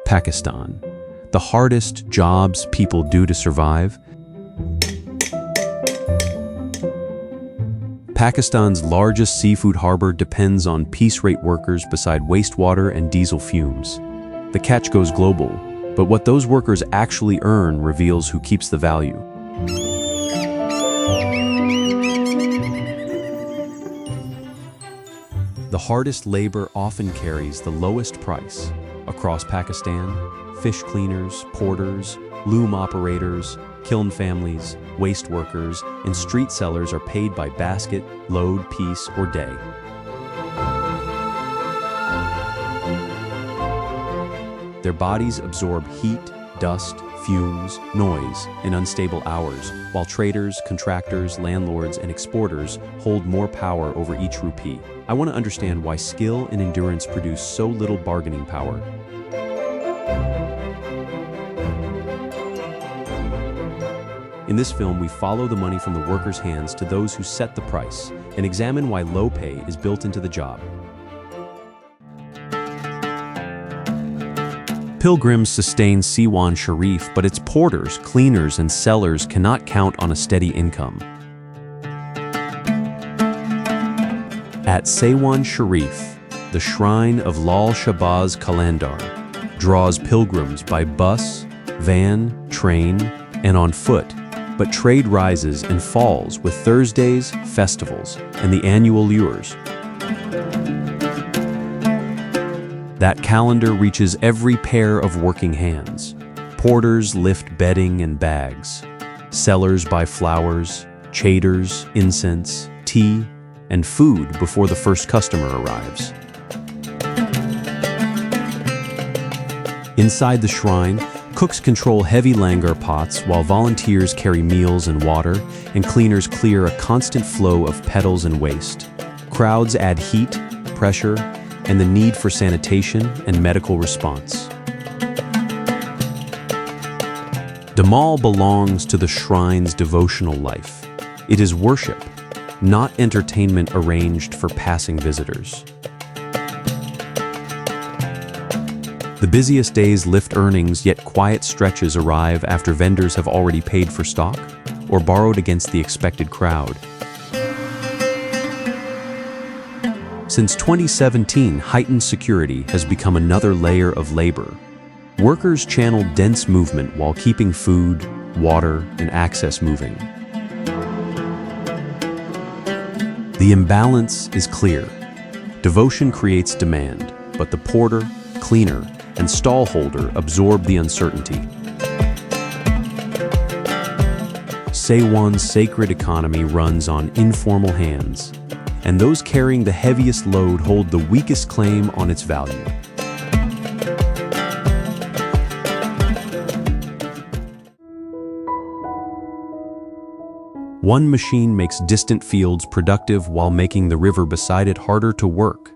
Pakistan. The hardest jobs people do to survive. Pakistan's largest seafood harbor depends on piece rate workers beside wastewater and diesel fumes. The catch goes global, but what those workers actually earn reveals who keeps the value. The hardest labor often carries the lowest price. Across Pakistan, fish cleaners, porters, loom operators, kiln families, waste workers, and street sellers are paid by basket, load, piece, or day. Their bodies absorb heat, dust, fumes, noise, and unstable hours, while traders, contractors, landlords, and exporters hold more power over each rupee. I want to understand why skill and endurance produce so little bargaining power. In this film, we follow the money from the workers' hands to those who set the price and examine why low pay is built into the job. Pilgrims sustain Sewan Sharif, but its porters, cleaners, and sellers cannot count on a steady income. At Sewan Sharif, the shrine of Lal Shahbaz Qalandar draws pilgrims by bus, van, train, and on foot, but trade rises and falls with Thursdays, festivals, and the annual lures. That calendar reaches every pair of working hands. Porters lift bedding and bags. Sellers buy flowers, traders, incense, tea, and food before the first customer arrives. Inside the shrine, cooks control heavy langar pots while volunteers carry meals and water, and cleaners clear a constant flow of petals and waste. Crowds add heat, pressure, and the need for sanitation and medical response. Damal belongs to the shrine's devotional life. It is worship, not entertainment arranged for passing visitors. The busiest days lift earnings, yet quiet stretches arrive after vendors have already paid for stock or borrowed against the expected crowd. Since 2017, heightened security has become another layer of labor. Workers channel dense movement while keeping food, water, and access moving. The imbalance is clear. Devotion creates demand, but the porter, cleaner, and stall holder absorb the uncertainty. Sewan's sacred economy runs on informal hands, and those carrying the heaviest load hold the weakest claim on its value. One machine makes distant fields productive while making the river beside it harder to work.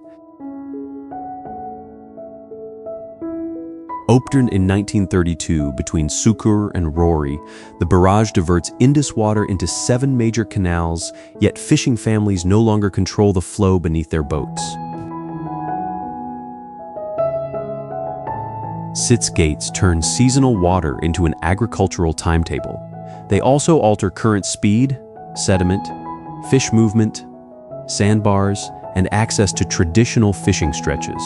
Opened in 1932 between Sukur and Rory, the barrage diverts Indus water into 7 major canals, yet fishing families no longer control the flow beneath their boats. Sitz gates turn seasonal water into an agricultural timetable. They also alter current speed, sediment, fish movement, sandbars, and access to traditional fishing stretches.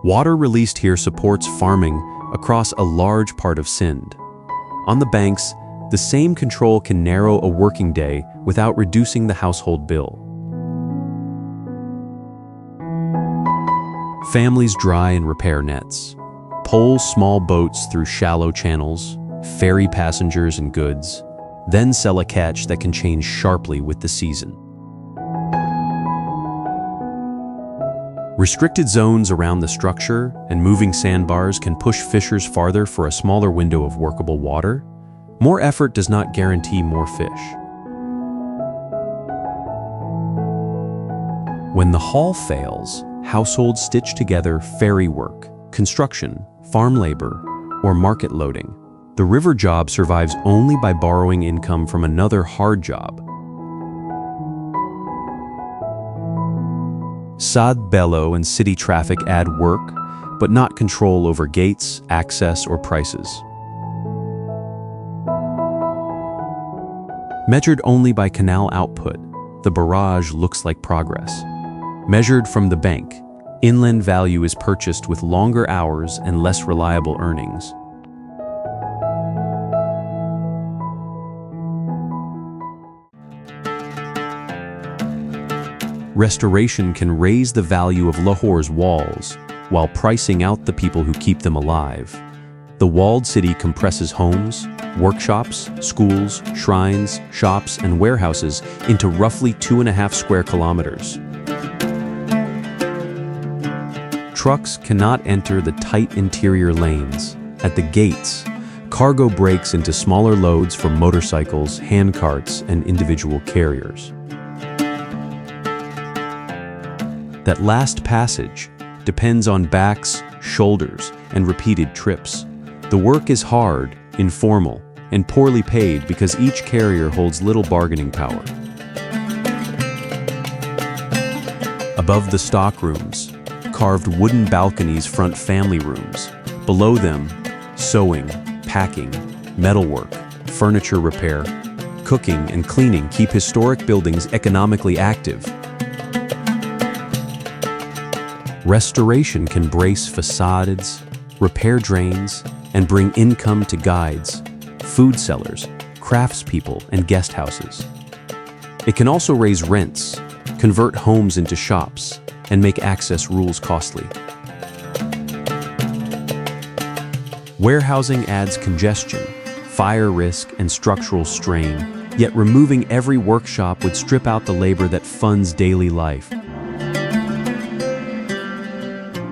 Water released here supports farming across a large part of Sindh. On the banks, the same control can narrow a working day without reducing the household bill. Families dry and repair nets, pole small boats through shallow channels, ferry passengers and goods, then sell a catch that can change sharply with the season. Restricted zones around the structure and moving sandbars can push fishers farther for a smaller window of workable water. More effort does not guarantee more fish. When the haul fails, households stitch together ferry work, construction, farm labor, or market loading. The river job survives only by borrowing income from another hard job. Sad Bello and city traffic add work, but not control over gates, access, or prices. Measured only by canal output, the barrage looks like progress. Measured from the bank, inland value is purchased with longer hours and less reliable earnings. Restoration can raise the value of Lahore's walls while pricing out the people who keep them alive. The walled city compresses homes, workshops, schools, shrines, shops, and warehouses into roughly 2.5 square kilometers. Trucks cannot enter the tight interior lanes. At the gates, cargo breaks into smaller loads for motorcycles, handcarts, and individual carriers. That last passage depends on backs, shoulders, and repeated trips. The work is hard, informal, and poorly paid because each carrier holds little bargaining power. Above the stockrooms, carved wooden balconies front family rooms. Below them, sewing, packing, metalwork, furniture repair, cooking, and cleaning keep historic buildings economically active. Restoration can brace facades, repair drains, and bring income to guides, food sellers, craftspeople, and guest houses. It can also raise rents, convert homes into shops, and make access rules costly. Warehousing adds congestion, fire risk, and structural strain, yet removing every workshop would strip out the labor that funds daily life.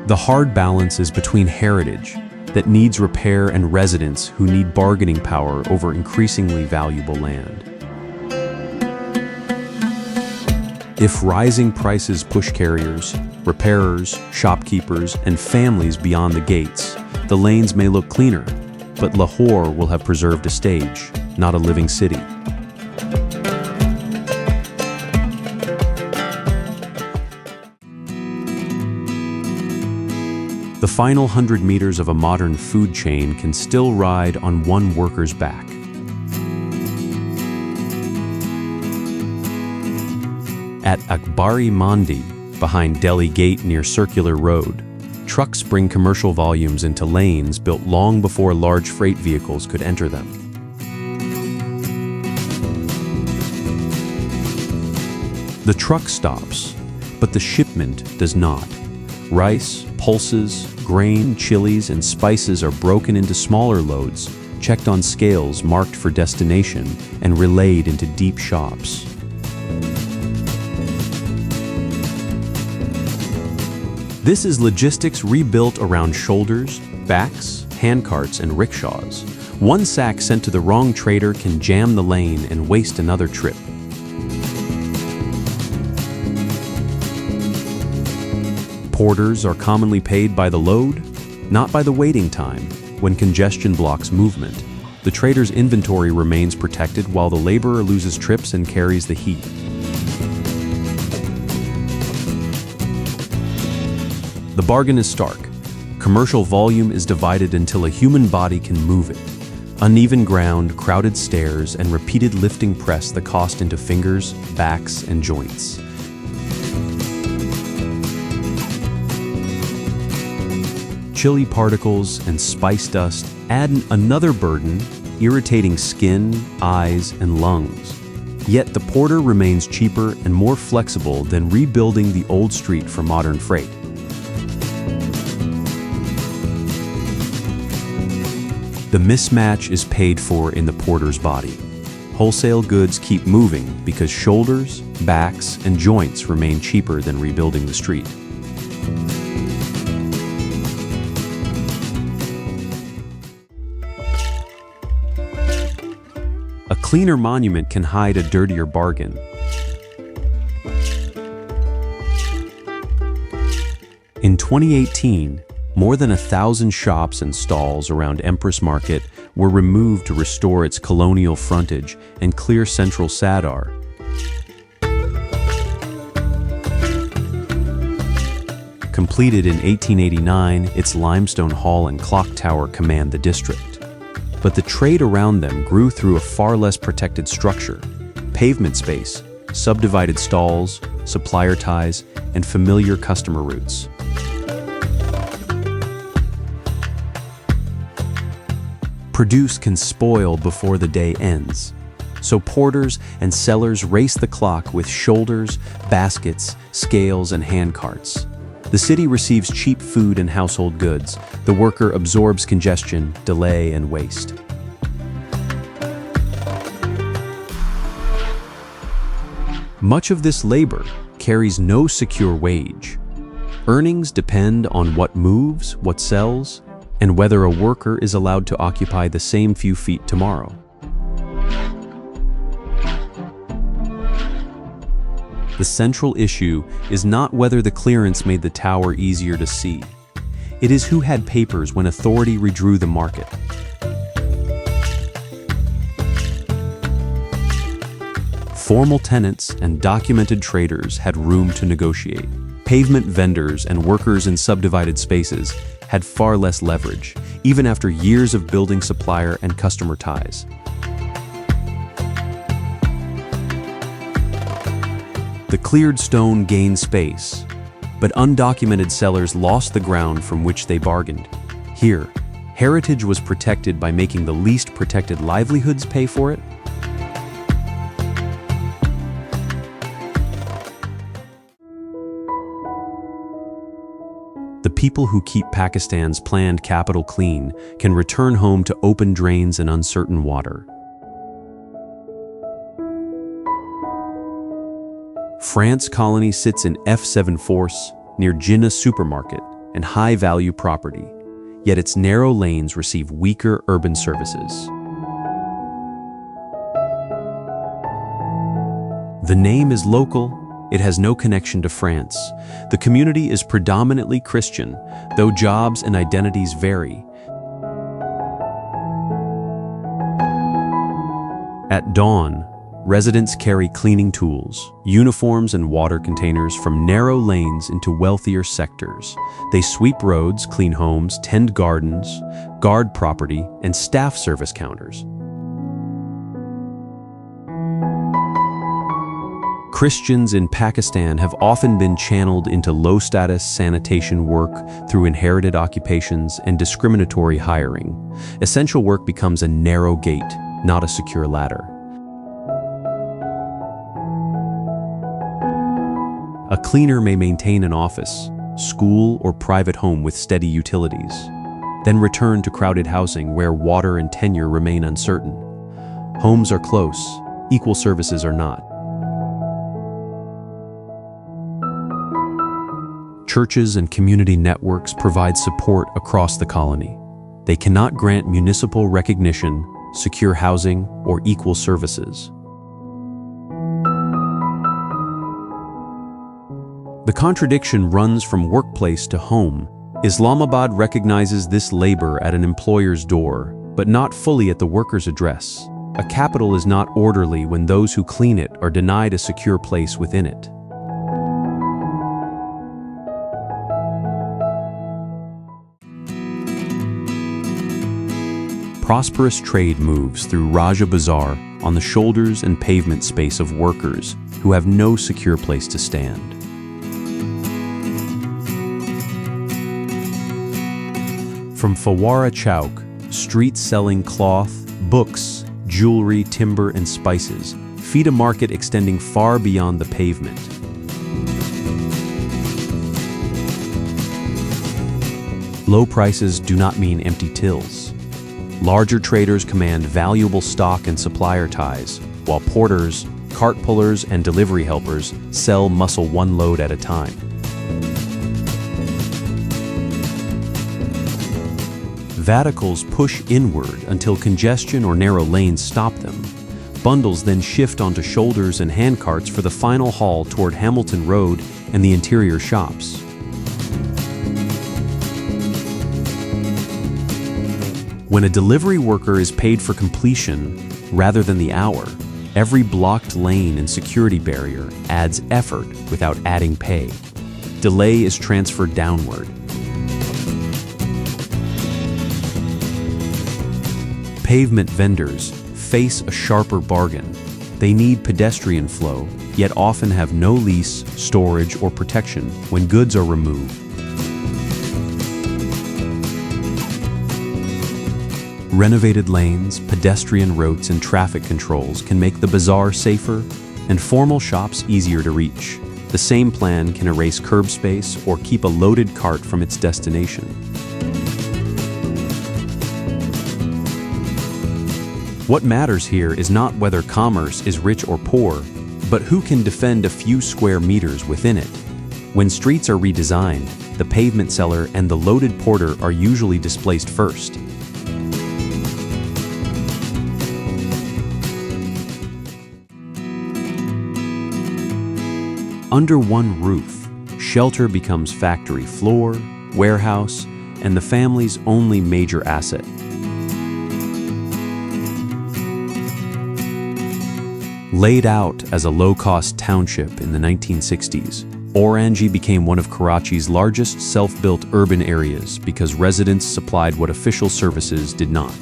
The hard balance is between heritage that needs repair and residents who need bargaining power over increasingly valuable land. If rising prices push carriers, repairers, shopkeepers, and families beyond the gates, the lanes may look cleaner, but Lahore will have preserved a stage, not a living city. The final 100 meters of a modern food chain can still ride on one worker's back. At Akbari Mandi, behind Delhi Gate near Circular Road, trucks bring commercial volumes into lanes built long before large freight vehicles could enter them. The truck stops, but the shipment does not. Rice, pulses, grain, chilies, and spices are broken into smaller loads, checked on scales marked for destination, and relayed into deep shops. This is logistics rebuilt around shoulders, backs, handcarts, and rickshaws. One sack sent to the wrong trader can jam the lane and waste another trip. Porters are commonly paid by the load, not by the waiting time. When congestion blocks movement, the trader's inventory remains protected while the laborer loses trips and carries the heat. The bargain is stark. Commercial volume is divided until a human body can move it. Uneven ground, crowded stairs, and repeated lifting press the cost into fingers, backs, and joints. Chili particles and spice dust add another burden, irritating skin, eyes, and lungs. Yet the porter remains cheaper and more flexible than rebuilding the old street for modern freight. The mismatch is paid for in the porter's body. Wholesale goods keep moving because shoulders, backs, and joints remain cheaper than rebuilding the street. A cleaner monument can hide a dirtier bargain. In 2018, more than 1,000 shops and stalls around Empress Market were removed to restore its colonial frontage and clear central Sadar. Completed in 1889, its limestone hall and clock tower command the district. But the trade around them grew through a far less protected structure: pavement space, subdivided stalls, supplier ties, and familiar customer routes. Produce can spoil before the day ends, so porters and sellers race the clock with shoulders, baskets, scales, and hand carts. The city receives cheap food and household goods. The worker absorbs congestion, delay, and waste. Much of this labor carries no secure wage. Earnings depend on what moves, what sells, and whether a worker is allowed to occupy the same few feet tomorrow. The central issue is not whether the clearance made the tower easier to see. It is who had papers when authority redrew the market. Formal tenants and documented traders had room to negotiate. Pavement vendors and workers in subdivided spaces had far less leverage, even after years of building supplier and customer ties. The cleared stone gained space, but undocumented sellers lost the ground from which they bargained. Here, heritage was protected by making the least protected livelihoods pay for it. The people who keep Pakistan's planned capital clean can return home to open drains and uncertain water. France Colony sits in F7 Force near Jinnah supermarket and high-value property, yet its narrow lanes receive weaker urban services. The name is local. It has no connection to France. The community is predominantly Christian, though jobs and identities vary. At dawn, residents carry cleaning tools, uniforms, and water containers from narrow lanes into wealthier sectors. They sweep roads, clean homes, tend gardens, guard property, and staff service counters. Christians in Pakistan have often been channeled into low-status sanitation work through inherited occupations and discriminatory hiring. Essential work becomes a narrow gate, not a secure ladder. A cleaner may maintain an office, school, or private home with steady utilities, then return to crowded housing where water and tenure remain uncertain. Homes are close, equal services are not. Churches and community networks provide support across the colony. They cannot grant municipal recognition, secure housing, or equal services. The contradiction runs from workplace to home. Islamabad recognizes this labor at an employer's door, but not fully at the worker's address. A capital is not orderly when those who clean it are denied a secure place within it. Prosperous trade moves through Raja Bazaar on the shoulders and pavement space of workers who have no secure place to stand. From Fawara Chowk, streets selling cloth, books, jewelry, timber, and spices feed a market extending far beyond the pavement. Low prices do not mean empty tills. Larger traders command valuable stock and supplier ties, while porters, cart pullers, and delivery helpers sell muscle one load at a time. Vaticals push inward until congestion or narrow lanes stop them. Bundles then shift onto shoulders and handcarts for the final haul toward Hamilton Road and the interior shops. When a delivery worker is paid for completion rather than the hour, every blocked lane and security barrier adds effort without adding pay. delay is transferred downward. Pavement vendors face a sharper bargain. They need pedestrian flow, yet often have no lease, storage, or protection when goods are removed. Renovated lanes, pedestrian routes, and traffic controls can make the bazaar safer and formal shops easier to reach. The same plan can erase curb space or keep a loaded cart from its destination. What matters here is not whether commerce is rich or poor, but who can defend a few square meters within it. When streets are redesigned, the pavement seller and the loaded porter are usually displaced first. Under one roof, shelter becomes factory floor, warehouse, and the family's only major asset. Laid out as a low-cost township in the 1960s, Orangi became one of Karachi's largest self-built urban areas because residents supplied what official services did not.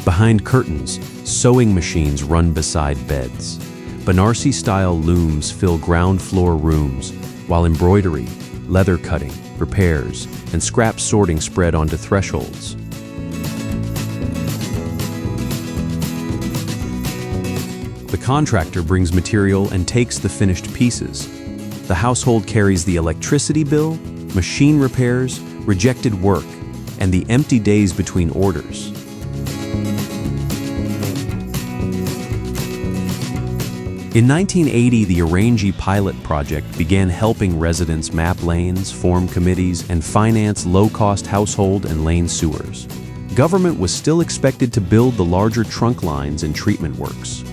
Behind curtains, sewing machines run beside beds. Banarsi-style looms fill ground floor rooms, while embroidery, leather cutting, repairs, and scrap sorting spread onto thresholds. The contractor brings material and takes the finished pieces. The household carries the electricity bill, machine repairs, rejected work, and the empty days between orders. In 1980, the Orangi pilot project began helping residents map lanes, form committees, and finance low-cost household and lane sewers. Government was still expected to build the larger trunk lines and treatment works.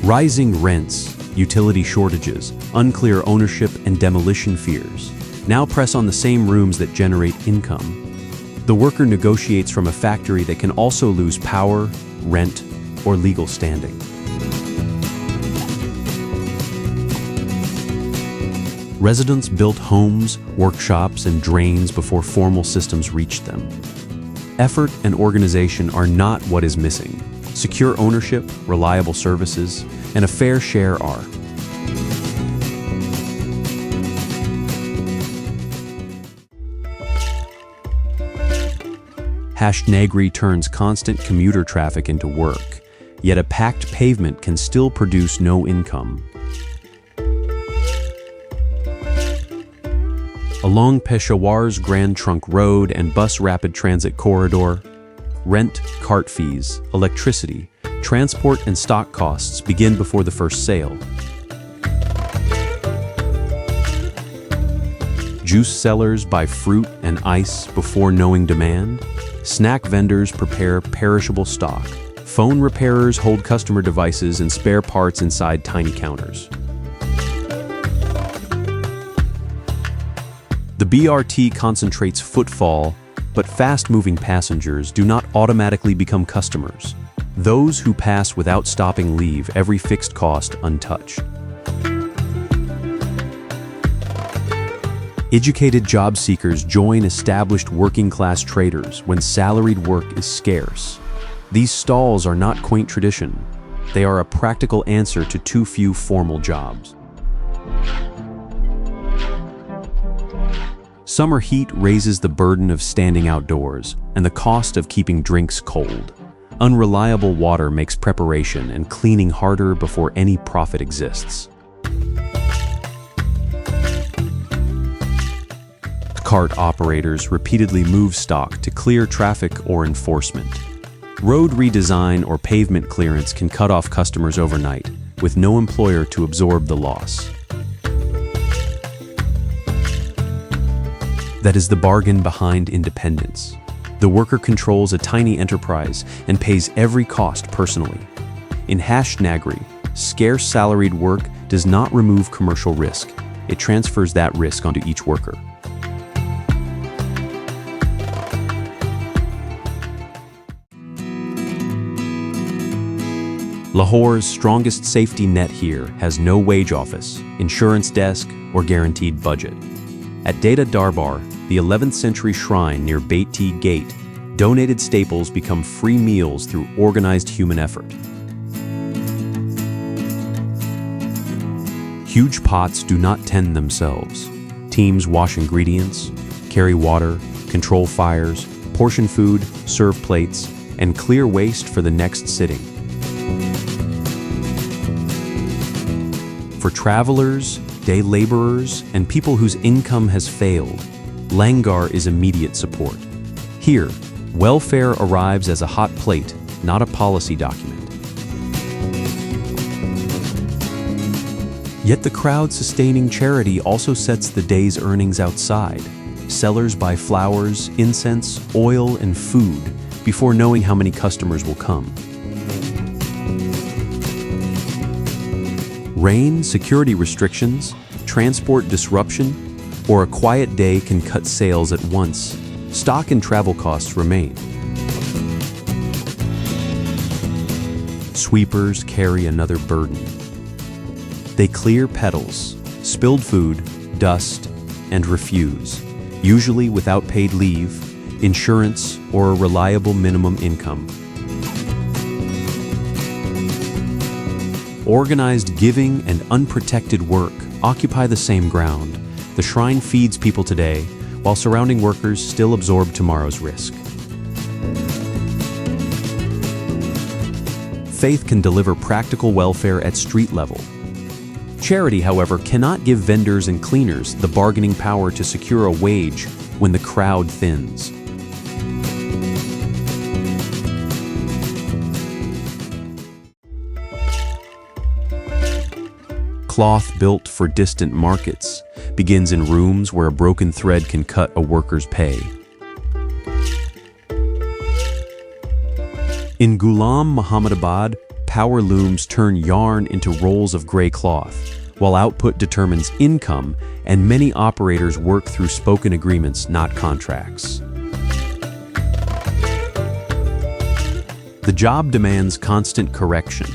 Rising rents, utility shortages, unclear ownership, and demolition fears now press on the same rooms that generate income. The worker negotiates from a factory that can also lose power, rent, or legal standing. Residents built homes, workshops, and drains before formal systems reached them. Effort and organization are not what is missing. Secure ownership, reliable services, and a fair share are. #Nagri turns constant commuter traffic into work, yet a packed pavement can still produce no income. Along Peshawar's Grand Trunk Road and bus rapid transit corridor, rent, cart fees, electricity, transport, and stock costs begin before the first sale. Juice sellers buy fruit and ice before knowing demand. Snack vendors prepare perishable stock. Phone repairers hold customer devices and spare parts inside tiny counters. The BRT concentrates footfall, but fast-moving passengers do not automatically become customers. Those who pass without stopping leave every fixed cost untouched. Educated job seekers join established working-class traders when salaried work is scarce. These stalls are not quaint tradition. They are a practical answer to too few formal jobs. Summer heat raises the burden of standing outdoors and the cost of keeping drinks cold. Unreliable water makes preparation and cleaning harder before any profit exists. Cart operators repeatedly move stock to clear traffic or enforcement. Road redesign or pavement clearance can cut off customers overnight, with no employer to absorb the loss. That is the bargain behind independence. The worker controls a tiny enterprise and pays every cost personally. In #Nagri, scarce salaried work does not remove commercial risk. It transfers that risk onto each worker. Lahore's strongest safety net here has no wage office, insurance desk, or guaranteed budget. At Data Darbar, the 11th century shrine near Beti Gate, donated staples become free meals through organized human effort. Huge pots do not tend themselves. Teams wash ingredients, carry water, control fires, portion food, serve plates, and clear waste for the next sitting. For travelers, day laborers, and people whose income has failed, Langar is immediate support. Here, welfare arrives as a hot plate, not a policy document. Yet the crowd-sustaining charity also sets the day's earnings outside. Sellers buy flowers, incense, oil, and food before knowing how many customers will come. Rain, security restrictions, transport disruption, or a quiet day can cut sales at once. Stock and travel costs remain. Sweepers carry another burden. They clear petals, spilled food, dust, and refuse, usually without paid leave, insurance, or a reliable minimum income. Organized giving and unprotected work occupy the same ground. The shrine feeds people today, while surrounding workers still absorb tomorrow's risk. Faith can deliver practical welfare at street level. Charity, however, cannot give vendors and cleaners the bargaining power to secure a wage when the crowd thins. Cloth built for distant markets begins in rooms where a broken thread can cut a worker's pay. In Ghulam Mohammadabad, power looms turn yarn into rolls of gray cloth, while output determines income, and many operators work through spoken agreements, not contracts. The job demands constant correction.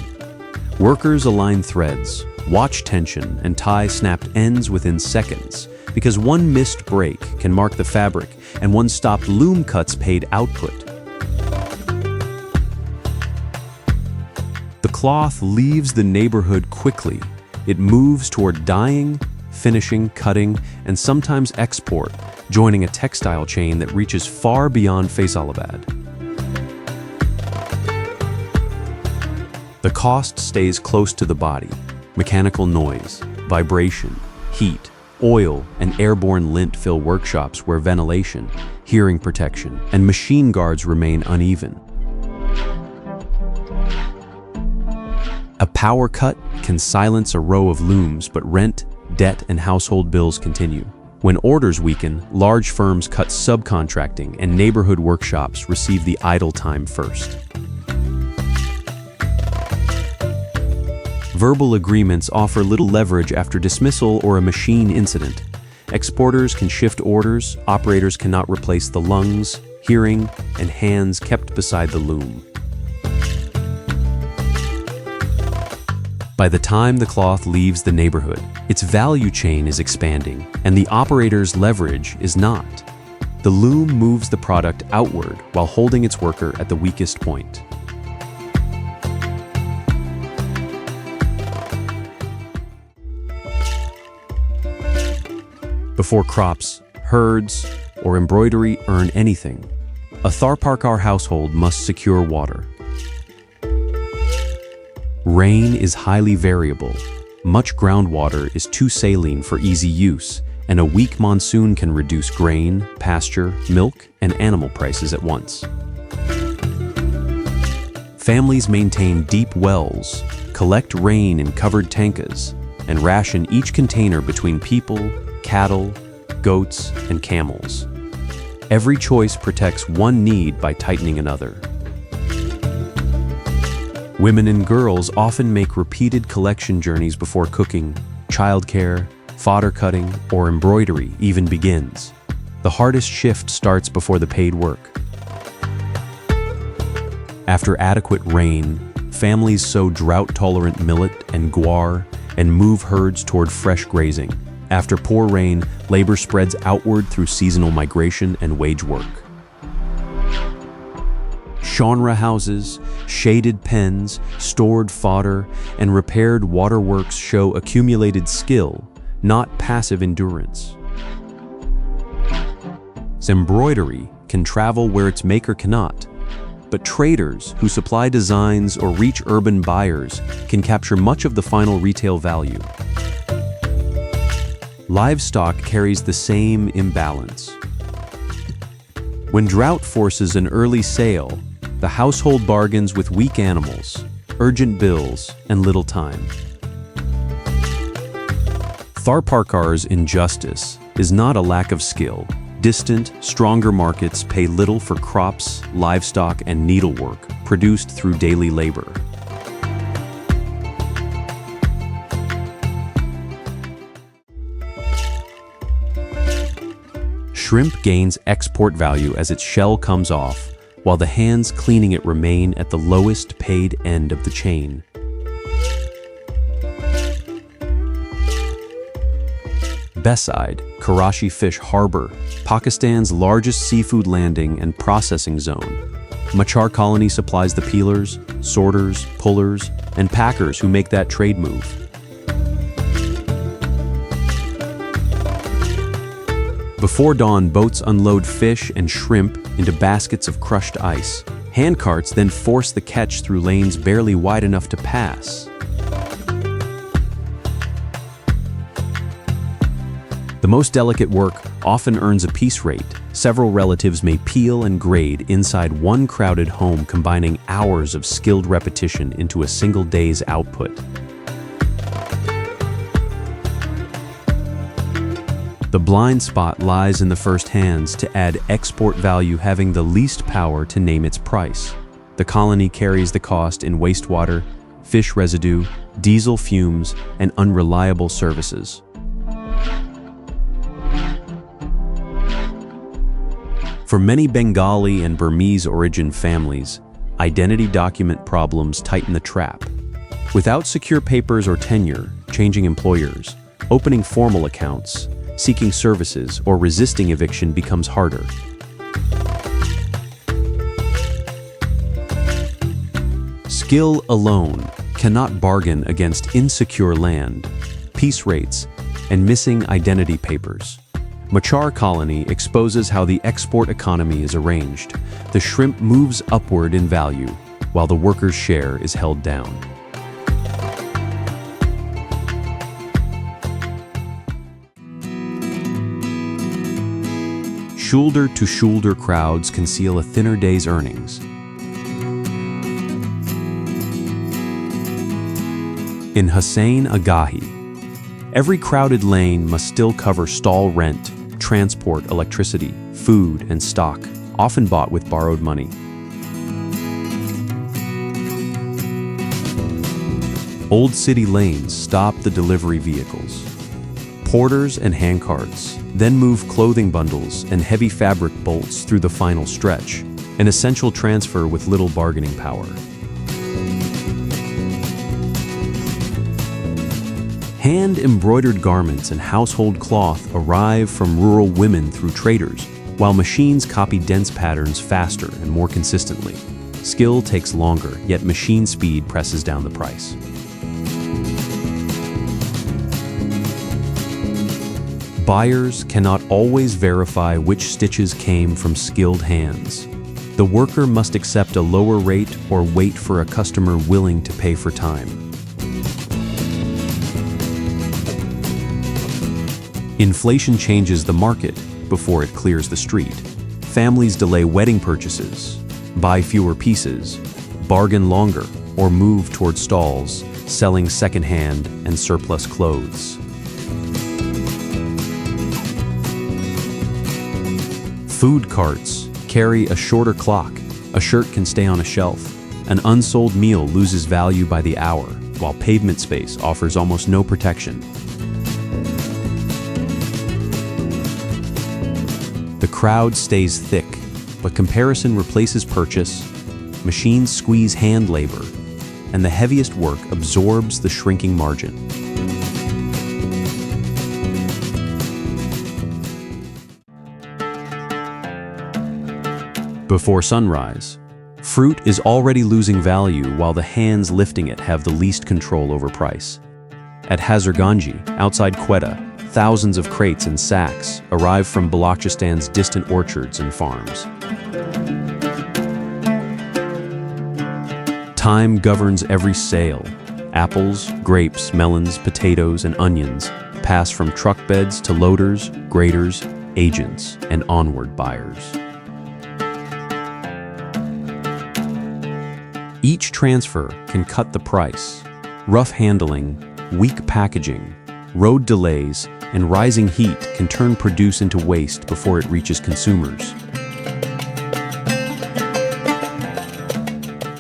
Workers align threads, watch tension, and tie snapped ends within seconds, because one missed break can mark the fabric, and one stopped loom cuts paid output. The cloth leaves the neighborhood quickly. It moves toward dyeing, finishing, cutting, and sometimes export, joining a textile chain that reaches far beyond Faisalabad. The cost stays close to the body. Mechanical noise, vibration, heat, oil, and airborne lint fill workshops where ventilation, hearing protection, and machine guards remain uneven. A power cut can silence a row of looms, but rent, debt, and household bills continue. When orders weaken, large firms cut subcontracting, and neighborhood workshops receive the idle time first. Verbal agreements offer little leverage after dismissal or a machine incident. Exporters can shift orders, operators cannot replace the lungs, hearing, and hands kept beside the loom. By the time the cloth leaves the neighborhood, its value chain is expanding, and the operator's leverage is not. The loom moves the product outward while holding its worker at the weakest point. Before crops, herds, or embroidery earn anything, a Tharparkar household must secure water. Rain is highly variable. Much groundwater is too saline for easy use, and a weak monsoon can reduce grain, pasture, milk, and animal prices at once. Families maintain deep wells, collect rain in covered tankas, and ration each container between people, cattle, goats, and camels. Every choice protects one need by tightening another. Women and girls often make repeated collection journeys before cooking, childcare, fodder cutting, or embroidery even begins. The hardest shift starts before the paid work. After adequate rain, families sow drought-tolerant millet and guar and move herds toward fresh grazing. After poor rain, labor spreads outward through seasonal migration and wage work. Genre houses, shaded pens, stored fodder, and repaired waterworks show accumulated skill, not passive endurance. Embroidery can travel where its maker cannot, but traders who supply designs or reach urban buyers can capture much of the final retail value. Livestock carries the same imbalance. When drought forces an early sale, the household bargains with weak animals, urgent bills, and little time. Tharparkar's injustice is not a lack of skill. Distant, stronger markets pay little for crops, livestock, and needlework produced through daily labor. Shrimp gains export value as its shell comes off, while the hands cleaning it remain at the lowest paid end of the chain. Bazaar, Karachi Fish Harbor, Pakistan's largest seafood landing and processing zone. Machar Colony supplies the peelers, sorters, pullers, and packers who make that trade move. Before dawn, boats unload fish and shrimp into baskets of crushed ice. Handcarts then force the catch through lanes barely wide enough to pass. The most delicate work often earns a piece rate. Several relatives may peel and grade inside one crowded home, combining hours of skilled repetition into a single day's output. The blind spot lies in the first hands to add export value, having the least power to name its price. The colony carries the cost in wastewater, fish residue, diesel fumes, and unreliable services. For many Bengali and Burmese origin families, identity document problems tighten the trap. Without secure papers or tenure, changing employers, opening formal accounts, seeking services, or resisting eviction becomes harder. Skill alone cannot bargain against insecure land, piece rates, and missing identity papers. Machar Colony exposes how the export economy is arranged. The shrimp moves upward in value, while the worker's share is held down. Shoulder-to-shoulder crowds conceal a thinner day's earnings. In Hussain Agahi, every crowded lane must still cover stall rent, transport, electricity, food, and stock, often bought with borrowed money. Old city lanes stop the delivery vehicles. Porters and handcarts then move clothing bundles and heavy fabric bolts through the final stretch, an essential transfer with little bargaining power. Hand-embroidered garments and household cloth arrive from rural women through traders, while machines copy dense patterns faster and more consistently. Skill takes longer, yet machine speed presses down the price. Buyers cannot always verify which stitches came from skilled hands. The worker must accept a lower rate or wait for a customer willing to pay for time. Inflation changes the market before it clears the street. Families delay wedding purchases, buy fewer pieces, bargain longer, or move toward stalls, selling secondhand and surplus clothes. Food carts carry a shorter clock. A shirt can stay on a shelf. An unsold meal loses value by the hour, while pavement space offers almost no protection. The crowd stays thick, but comparison replaces purchase, machines squeeze hand labor, and the heaviest work absorbs the shrinking margin. Before sunrise, fruit is already losing value while the hands lifting it have the least control over price. At Hazarganji, outside Quetta, thousands of crates and sacks arrive from Balochistan's distant orchards and farms. Time governs every sale. Apples, grapes, melons, potatoes, and onions pass from truck beds to loaders, graders, agents, and onward buyers. Each transfer can cut the price. Rough handling, weak packaging, road delays, and rising heat can turn produce into waste before it reaches consumers.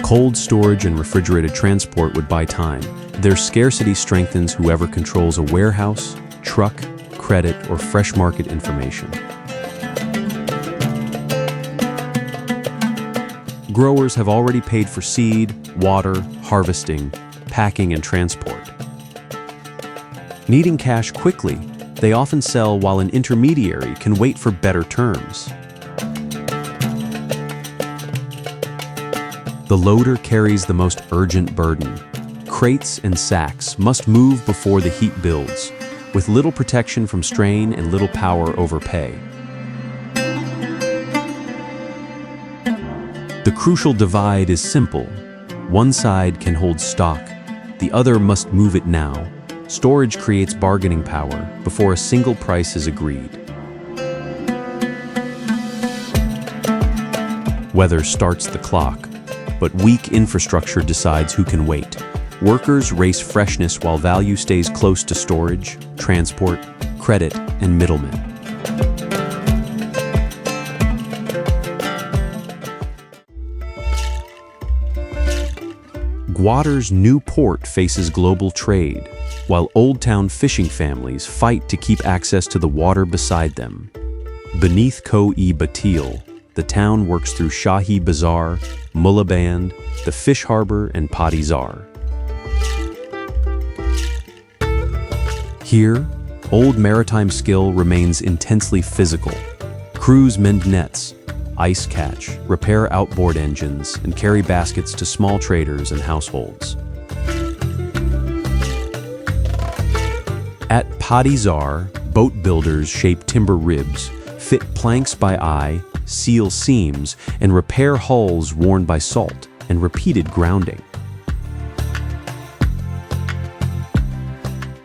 Cold storage and refrigerated transport would buy time. Their scarcity strengthens whoever controls a warehouse, truck, credit, or fresh market information. Growers have already paid for seed, water, harvesting, packing, and transport. Needing cash quickly, they often sell while an intermediary can wait for better terms. The loader carries the most urgent burden. Crates and sacks must move before the heat builds, with little protection from strain and little power over pay. The crucial divide is simple. One side can hold stock, the other must move it now. Storage creates bargaining power before a single price is agreed. Weather starts the clock, but weak infrastructure decides who can wait. Workers race freshness while value stays close to storage, transport, credit, and middlemen. Gwadar's new port faces global trade, while Old Town fishing families fight to keep access to the water beside them. Beneath Ko-e-Batil, the town works through Shahi Bazaar, Mullaband, the Fish Harbor, and Padizar. Here, old maritime skill remains intensely physical. Crews mend nets, ice catch, repair outboard engines, and carry baskets to small traders and households. At Padizar, boat builders shape timber ribs, fit planks by eye, seal seams, and repair hulls worn by salt and repeated grounding.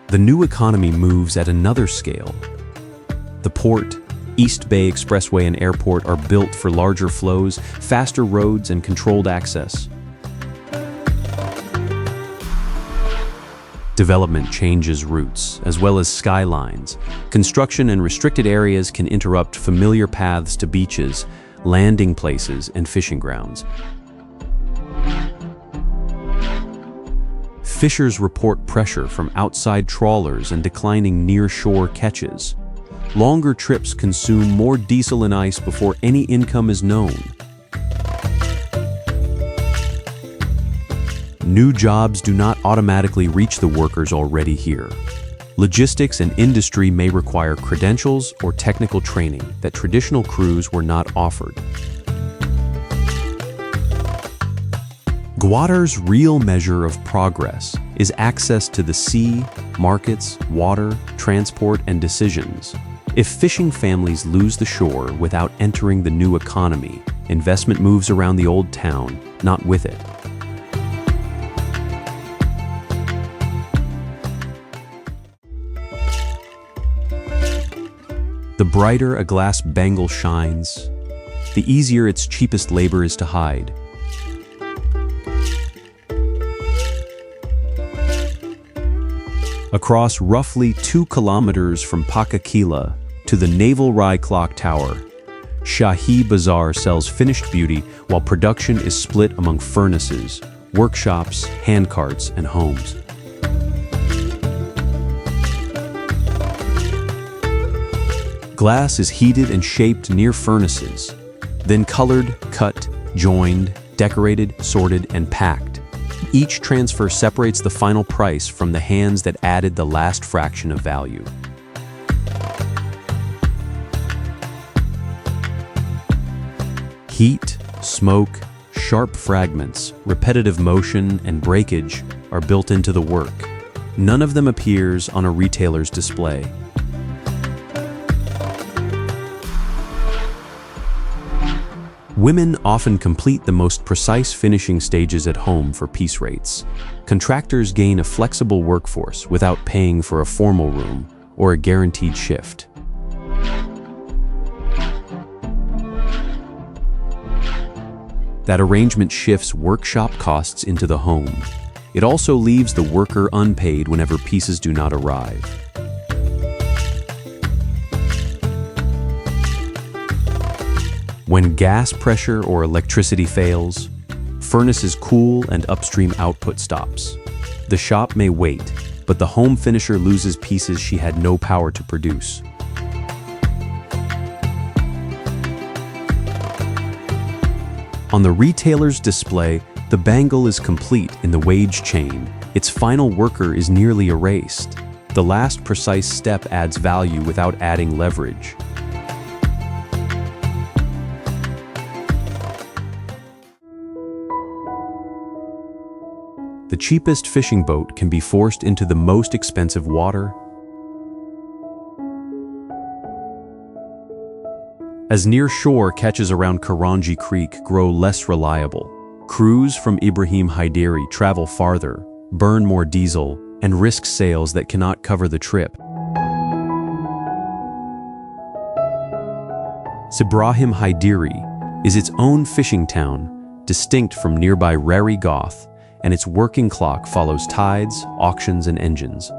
The new economy moves at another scale. The port, East Bay Expressway and airport are built for larger flows, faster roads, and controlled access. Development changes routes, as well as skylines. Construction in restricted areas can interrupt familiar paths to beaches, landing places, and fishing grounds. Fishers report pressure from outside trawlers and declining near-shore catches. Longer trips consume more diesel and ice before any income is known. New jobs do not automatically reach the workers already here. Logistics and industry may require credentials or technical training that traditional crews were not offered. Gwadar's real measure of progress is access to the sea, markets, water, transport, and decisions. If fishing families lose the shore without entering the new economy, investment moves around the old town, not with it. The brighter a glass bangle shines, the easier its cheapest labor is to hide. Across roughly 2 kilometers from Pakakila to the Naval Rai Clock Tower, Shahi Bazaar sells finished beauty while production is split among furnaces, workshops, handcarts, and homes. Glass is heated and shaped near furnaces, then colored, cut, joined, decorated, sorted, and packed. Each transfer separates the final price from the hands that added the last fraction of value. Heat, smoke, sharp fragments, repetitive motion, and breakage are built into the work. None of them appears on a retailer's display. Women often complete the most precise finishing stages at home for piece rates. Contractors gain a flexible workforce without paying for a formal room or a guaranteed shift. That arrangement shifts workshop costs into the home. It also leaves the worker unpaid whenever pieces do not arrive. When gas pressure or electricity fails, furnace is cool and upstream output stops. The shop may wait, but the home finisher loses pieces she had no power to produce. On the retailer's display, the bangle is complete in the wage chain. Its final worker is nearly erased. The last precise step adds value without adding leverage. The cheapest fishing boat can be forced into the most expensive water. As near shore catches around Orangi Creek grow less reliable, crews from Ibrahim Haidari travel farther, burn more diesel, and risk sales that cannot cover the trip. Ibrahim Haidari is its own fishing town, distinct from nearby Rari Goth, and its working clock follows tides, auctions, and engines.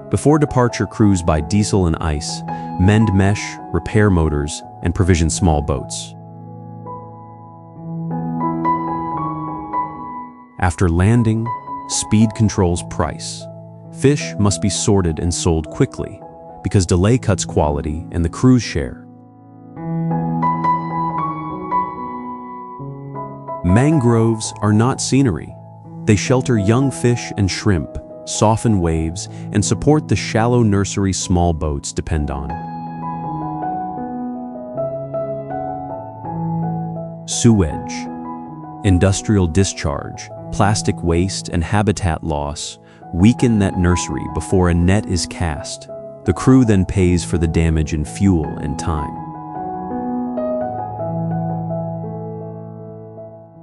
Before departure, crews buy diesel and ice, mend mesh, repair motors, and provision small boats. After landing, speed controls price. Fish must be sorted and sold quickly, because delay cuts quality and the crew's share. Mangroves are not scenery. They shelter young fish and shrimp, soften waves, and support the shallow nursery small boats depend on. Sewage, industrial discharge, plastic waste, and habitat loss weaken that nursery before a net is cast. The crew then pays for the damage in fuel and time.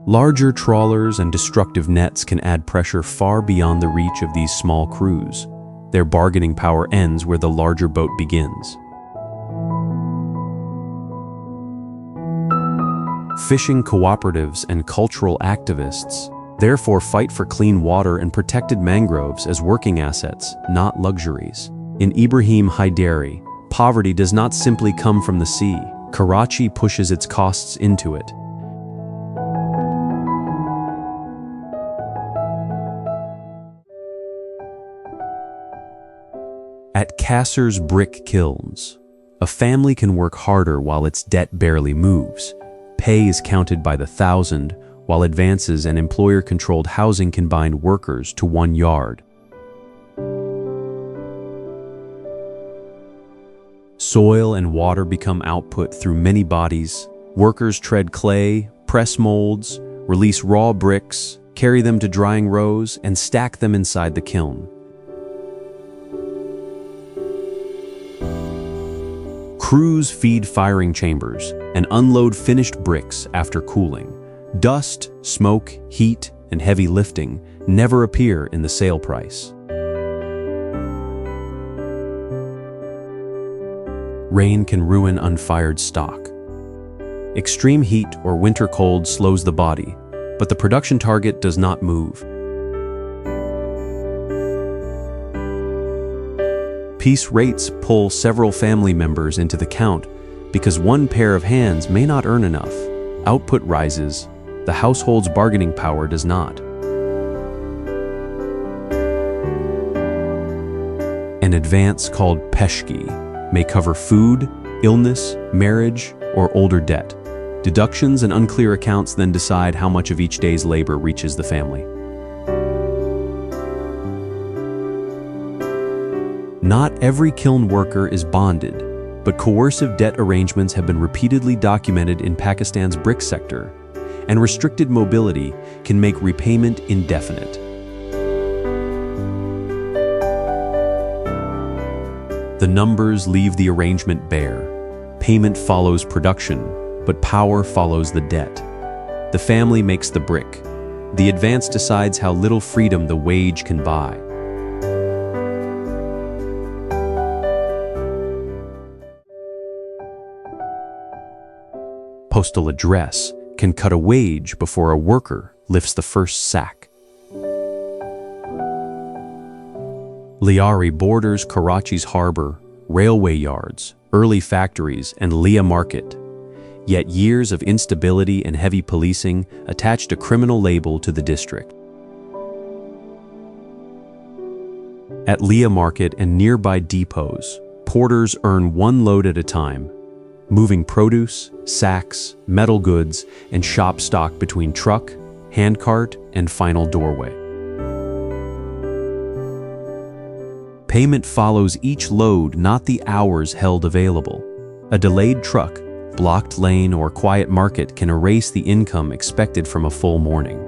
Larger trawlers and destructive nets can add pressure far beyond the reach of these small crews. Their bargaining power ends where the larger boat begins. Fishing cooperatives and cultural activists therefore fight for clean water and protected mangroves as working assets, not luxuries. In Ibrahim Haidari, poverty does not simply come from the sea. Karachi pushes its costs into it. At Kasur's brick kilns, a family can work harder while its debt barely moves. Pay is counted by the thousand, while advances and employer-controlled housing can bind workers to one yard. Soil and water become output through many bodies. Workers tread clay, press molds, release raw bricks, carry them to drying rows, and stack them inside the kiln. Crews feed firing chambers and unload finished bricks after cooling. Dust, smoke, heat, and heavy lifting never appear in the sale price. Rain can ruin unfired stock. Extreme heat or winter cold slows the body, but the production target does not move. Piece rates pull several family members into the count because one pair of hands may not earn enough. Output rises, the household's bargaining power does not. An advance called peshki may cover food, illness, marriage, or older debt. Deductions and unclear accounts then decide how much of each day's labor reaches the family. Not every kiln worker is bonded, but coercive debt arrangements have been repeatedly documented in Pakistan's brick sector, and restricted mobility can make repayment indefinite. The numbers leave the arrangement bare. Payment follows production, but power follows the debt. The family makes the brick. The advance decides how little freedom the wage can buy. Postal address can cut a wage before a worker lifts the first sack. Liari borders Karachi's harbor, railway yards, early factories, and Leah Market. Yet years of instability and heavy policing attached a criminal label to the district. At Leah Market and nearby depots, porters earn one load at a time, moving produce, sacks, metal goods, and shop stock between truck, handcart, and final doorway. Payment follows each load, not the hours held available. A delayed truck, blocked lane, or quiet market can erase the income expected from a full morning.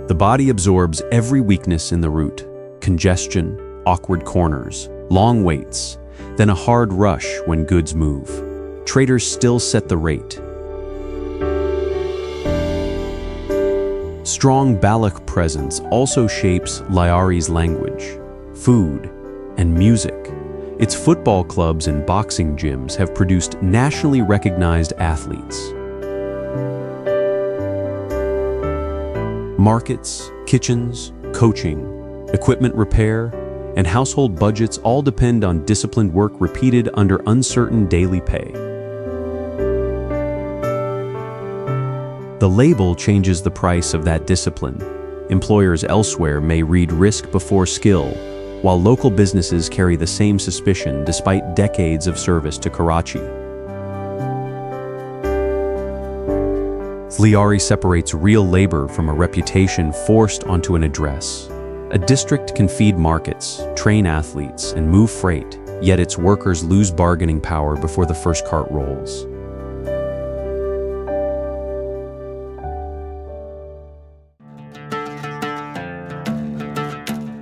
The body absorbs every weakness in the route: congestion, awkward corners, long waits, then a hard rush when goods move. Traders still set the rate. Strong Baloch presence also shapes Liari's language, food, and music. Its football clubs and boxing gyms have produced nationally recognized athletes. Markets, kitchens, coaching, equipment repair, and household budgets all depend on disciplined work repeated under uncertain daily pay. The label changes the price of that discipline. Employers elsewhere may read risk before skill, while local businesses carry the same suspicion despite decades of service to Karachi. Liari separates real labor from a reputation forced onto an address. A district can feed markets, train athletes, and move freight, yet its workers lose bargaining power before the first cart rolls.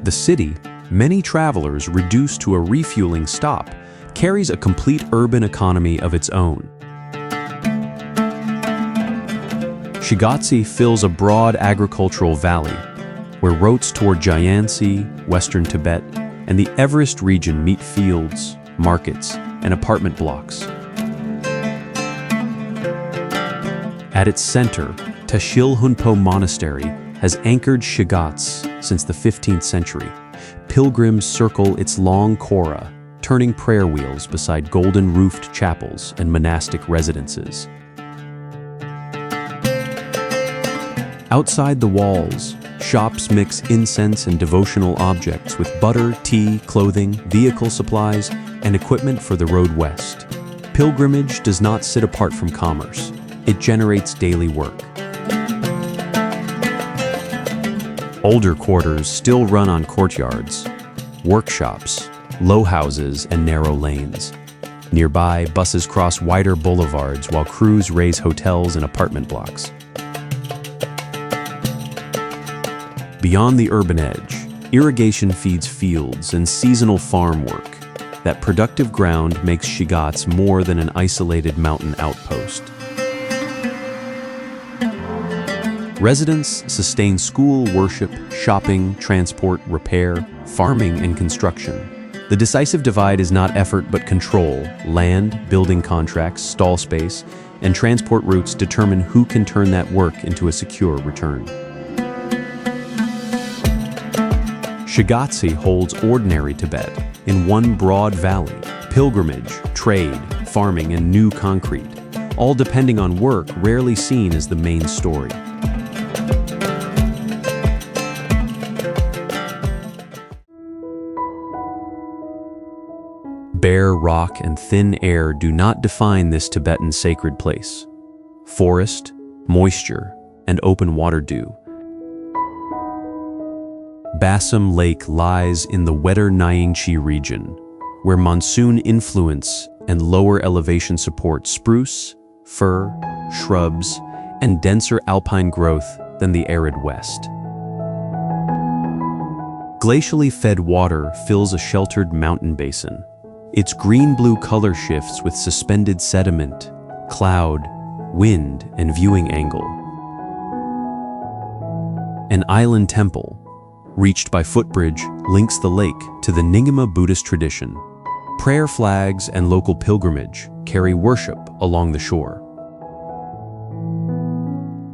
The city, many travelers reduced to a refueling stop, carries a complete urban economy of its own. Shigatse fills a broad agricultural valley, where routes toward Jayansi, western Tibet, and the Everest region meet fields, markets, and apartment blocks. At its center, Tashil Hunpo Monastery has anchored Shigatse since the 15th century. Pilgrims circle its long Kora, turning prayer wheels beside golden-roofed chapels and monastic residences. Outside the walls, shops mix incense and devotional objects with butter, tea, clothing, vehicle supplies, and equipment for the road west. Pilgrimage does not sit apart from commerce. It generates daily work. Older quarters still run on courtyards, workshops, low houses, and narrow lanes. Nearby, buses cross wider boulevards while crews raise hotels and apartment blocks. Beyond the urban edge, irrigation feeds fields and seasonal farm work. That productive ground makes Shigatse more than an isolated mountain outpost. Residents sustain school, worship, shopping, transport, repair, farming, and construction. The decisive divide is not effort but control. Land, building contracts, stall space, and transport routes determine who can turn that work into a secure return. Shigatse holds ordinary Tibet in one broad valley: pilgrimage, trade, farming, and new concrete, all depending on work rarely seen as the main story. Bare rock and thin air do not define this Tibetan sacred place. Forest, moisture, and open water do. Bassam Lake lies in the wetter Nyingchi region, where monsoon influence and lower elevation support spruce, fir, shrubs, and denser alpine growth than the arid west. Glacially fed water fills a sheltered mountain basin. Its green-blue color shifts with suspended sediment, cloud, wind, and viewing angle. An island temple, reached by footbridge, links the lake to the Nyingma Buddhist tradition. Prayer flags and local pilgrimage carry worship along the shore.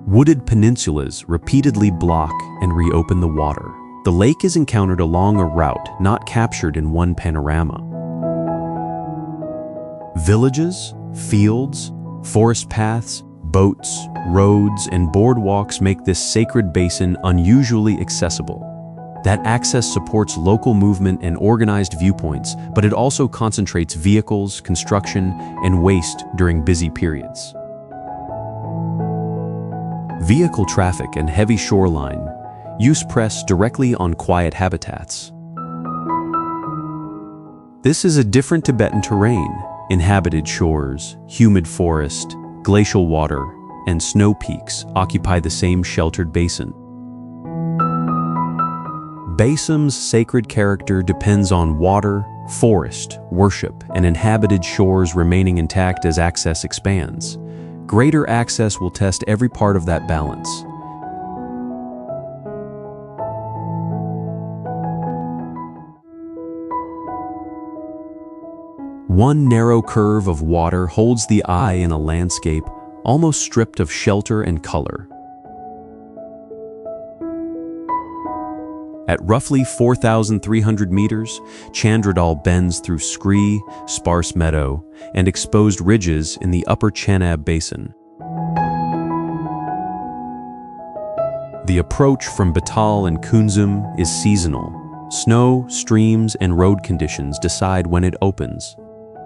Wooded peninsulas repeatedly block and reopen the water. The lake is encountered along a route not captured in one panorama. Villages, fields, forest paths, boats, roads, and boardwalks make this sacred basin unusually accessible. That access supports local movement and organized viewpoints, but it also concentrates vehicles, construction, and waste during busy periods. Vehicle traffic and heavy shoreline use press directly on quiet habitats. This is a different Tibetan terrain. Inhabited shores, humid forest, glacial water, and snow peaks occupy the same sheltered basin. Basam's sacred character depends on water, forest, worship, and inhabited shores remaining intact as access expands. Greater access will test every part of that balance. One narrow curve of water holds the eye in a landscape almost stripped of shelter and color. At roughly 4,300 meters, Chandradal bends through scree, sparse meadow, and exposed ridges in the upper Chenab Basin. The approach from Batal and Kunzum is seasonal. Snow, streams, and road conditions decide when it opens.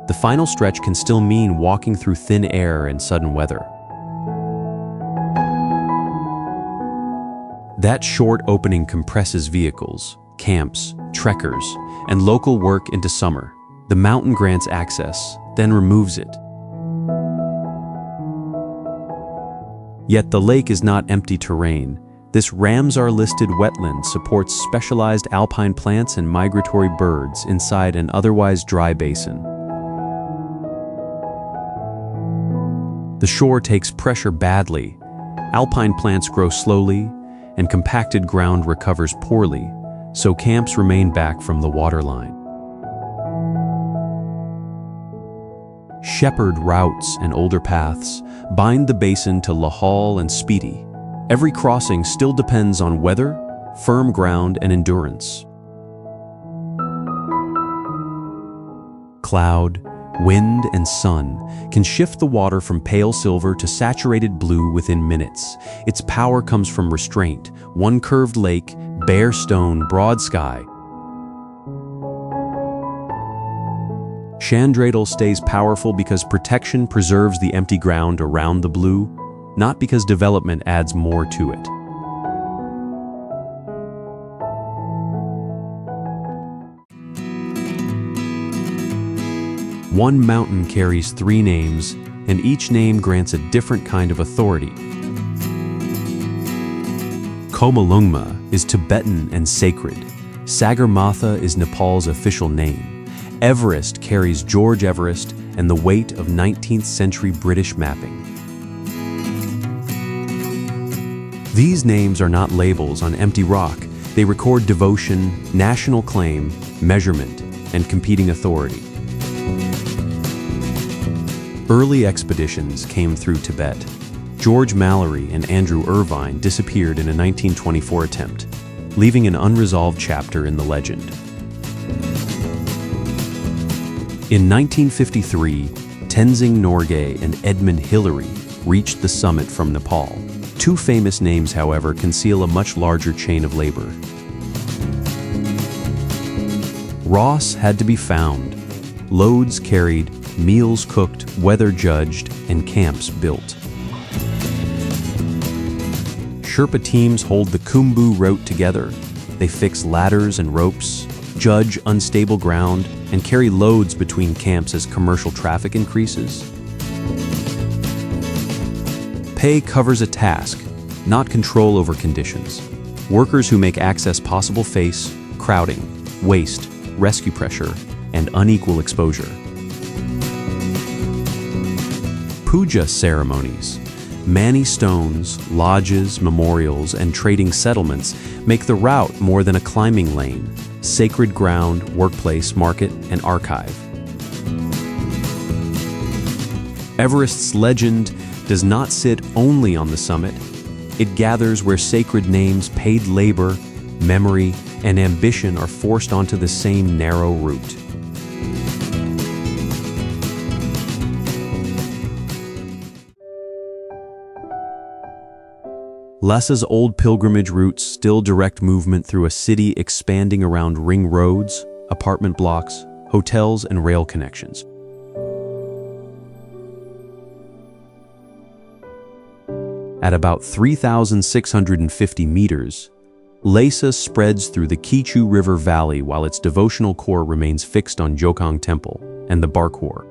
The final stretch can still mean walking through thin air and sudden weather. That short opening compresses vehicles, camps, trekkers, and local work into summer. The mountain grants access, then removes it. Yet the lake is not empty terrain. This Ramsar-listed wetland supports specialized alpine plants and migratory birds inside an otherwise dry basin. The shore takes pressure badly. Alpine plants grow slowly, and compacted ground recovers poorly, so camps remain back from the waterline. Shepherd routes and older paths bind the basin to Lahore and Spiti. Every crossing still depends on weather, firm ground, and endurance. Cloud, wind, and sun can shift the water from pale silver to saturated blue within minutes. Its power comes from restraint, one curved lake, bare stone, broad sky. Chandradal stays powerful because protection preserves the empty ground around the blue, not because development adds more to it. One mountain carries three names, and each name grants a different kind of authority. Komalungma is Tibetan and sacred. Sagarmatha is Nepal's official name. Everest carries George Everest and the weight of 19th century British mapping. These names are not labels on empty rock. They record devotion, national claim, measurement, and competing authority. Early expeditions came through Tibet. George Mallory and Andrew Irvine disappeared in a 1924 attempt, leaving an unresolved chapter in the legend. In 1953, Tenzing Norgay and Edmund Hillary reached the summit from Nepal. Two famous names, however, conceal a much larger chain of labor. Ross had to be found. Loads carried, meals cooked, weather judged, and camps built. Sherpa teams hold the Khumbu route together. They fix ladders and ropes, judge unstable ground, and carry loads between camps as commercial traffic increases. Pay covers a task, not control over conditions. Workers who make access possible face crowding, waste, rescue pressure, and unequal exposure. Puja ceremonies. Mani stones, lodges, memorials, and trading settlements make the route more than a climbing lane, sacred ground, workplace, market, and archive. Everest's legend does not sit only on the summit. It gathers where sacred names, paid labor, memory, and ambition are forced onto the same narrow route. Lasa's old pilgrimage routes still direct movement through a city expanding around ring roads, apartment blocks, hotels, and rail connections. At about 3,650 meters, Lhasa spreads through the Kichu River Valley while its devotional core remains fixed on Jokang Temple and the Barkhor.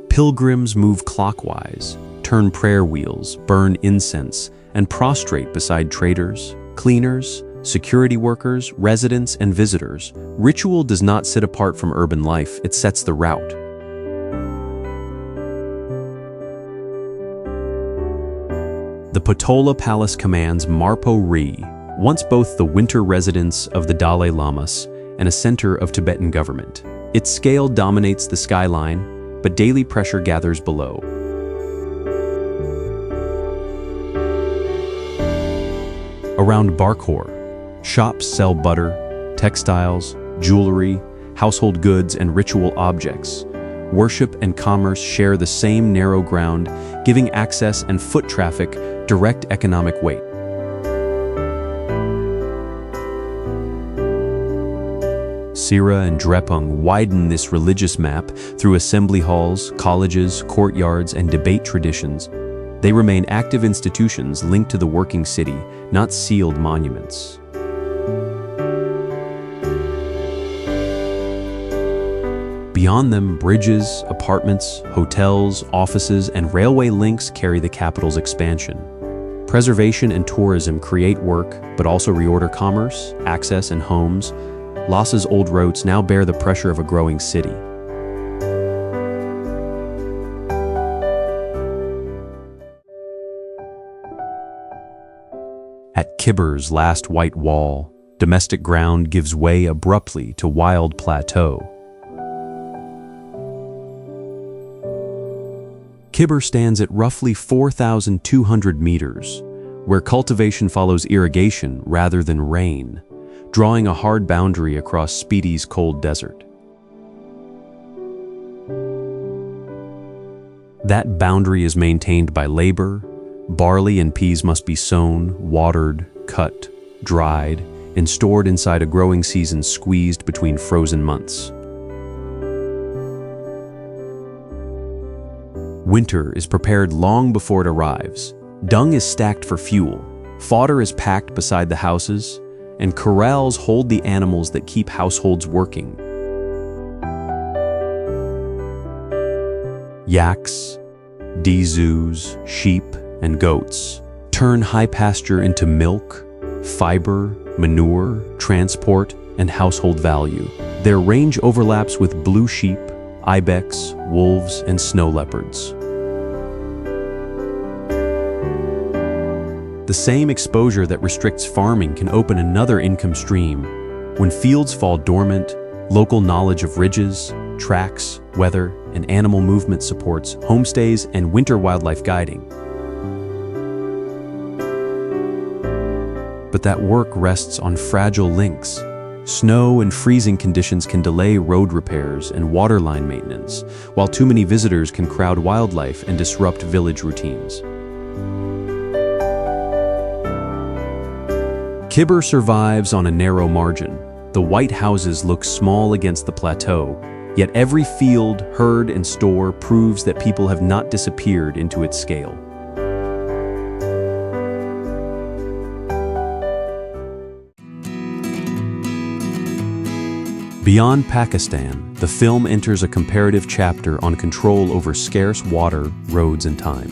Pilgrims move clockwise, turn prayer wheels, burn incense, and prostrate beside traders, cleaners, security workers, residents, and visitors. Ritual does not sit apart from urban life, it sets the route. The Potola Palace commands Marpo Ri, once both the winter residence of the Dalai Lamas and a center of Tibetan government. Its scale dominates the skyline, but daily pressure gathers below. Around Barkhor, shops sell butter, textiles, jewelry, household goods, and ritual objects. Worship and commerce share the same narrow ground, giving access and foot traffic direct economic weight. Sira and Drepung widen this religious map through assembly halls, colleges, courtyards, and debate traditions. They remain active institutions linked to the working city, not sealed monuments. Beyond them, bridges, apartments, hotels, offices, and railway links carry the capital's expansion. Preservation and tourism create work, but also reorder commerce, access, and homes. Lasa's old roads now bear the pressure of a growing city. At Khyber's last white wall, domestic ground gives way abruptly to wild plateau. Khyber stands at roughly 4,200 meters, where cultivation follows irrigation rather than rain, drawing a hard boundary across Spiti's cold desert. That boundary is maintained by labor. Barley and peas must be sown, watered, cut, dried, and stored inside a growing season squeezed between frozen months. Winter is prepared long before it arrives. Dung is stacked for fuel, fodder is packed beside the houses, and corrals hold the animals that keep households working. Yaks, dizus, sheep, and goats turn high pasture into milk, fiber, manure, transport, and household value. Their range overlaps with blue sheep, ibex, wolves, and snow leopards. The same exposure that restricts farming can open another income stream. When fields fall dormant, local knowledge of ridges, tracks, weather, and animal movement supports homestays and winter wildlife guiding. But that work rests on fragile links. Snow and freezing conditions can delay road repairs and waterline maintenance, while too many visitors can crowd wildlife and disrupt village routines. Khyber survives on a narrow margin. The white houses look small against the plateau, yet every field, herd, and store proves that people have not disappeared into its scale. Beyond Pakistan, the film enters a comparative chapter on control over scarce water, roads, and time.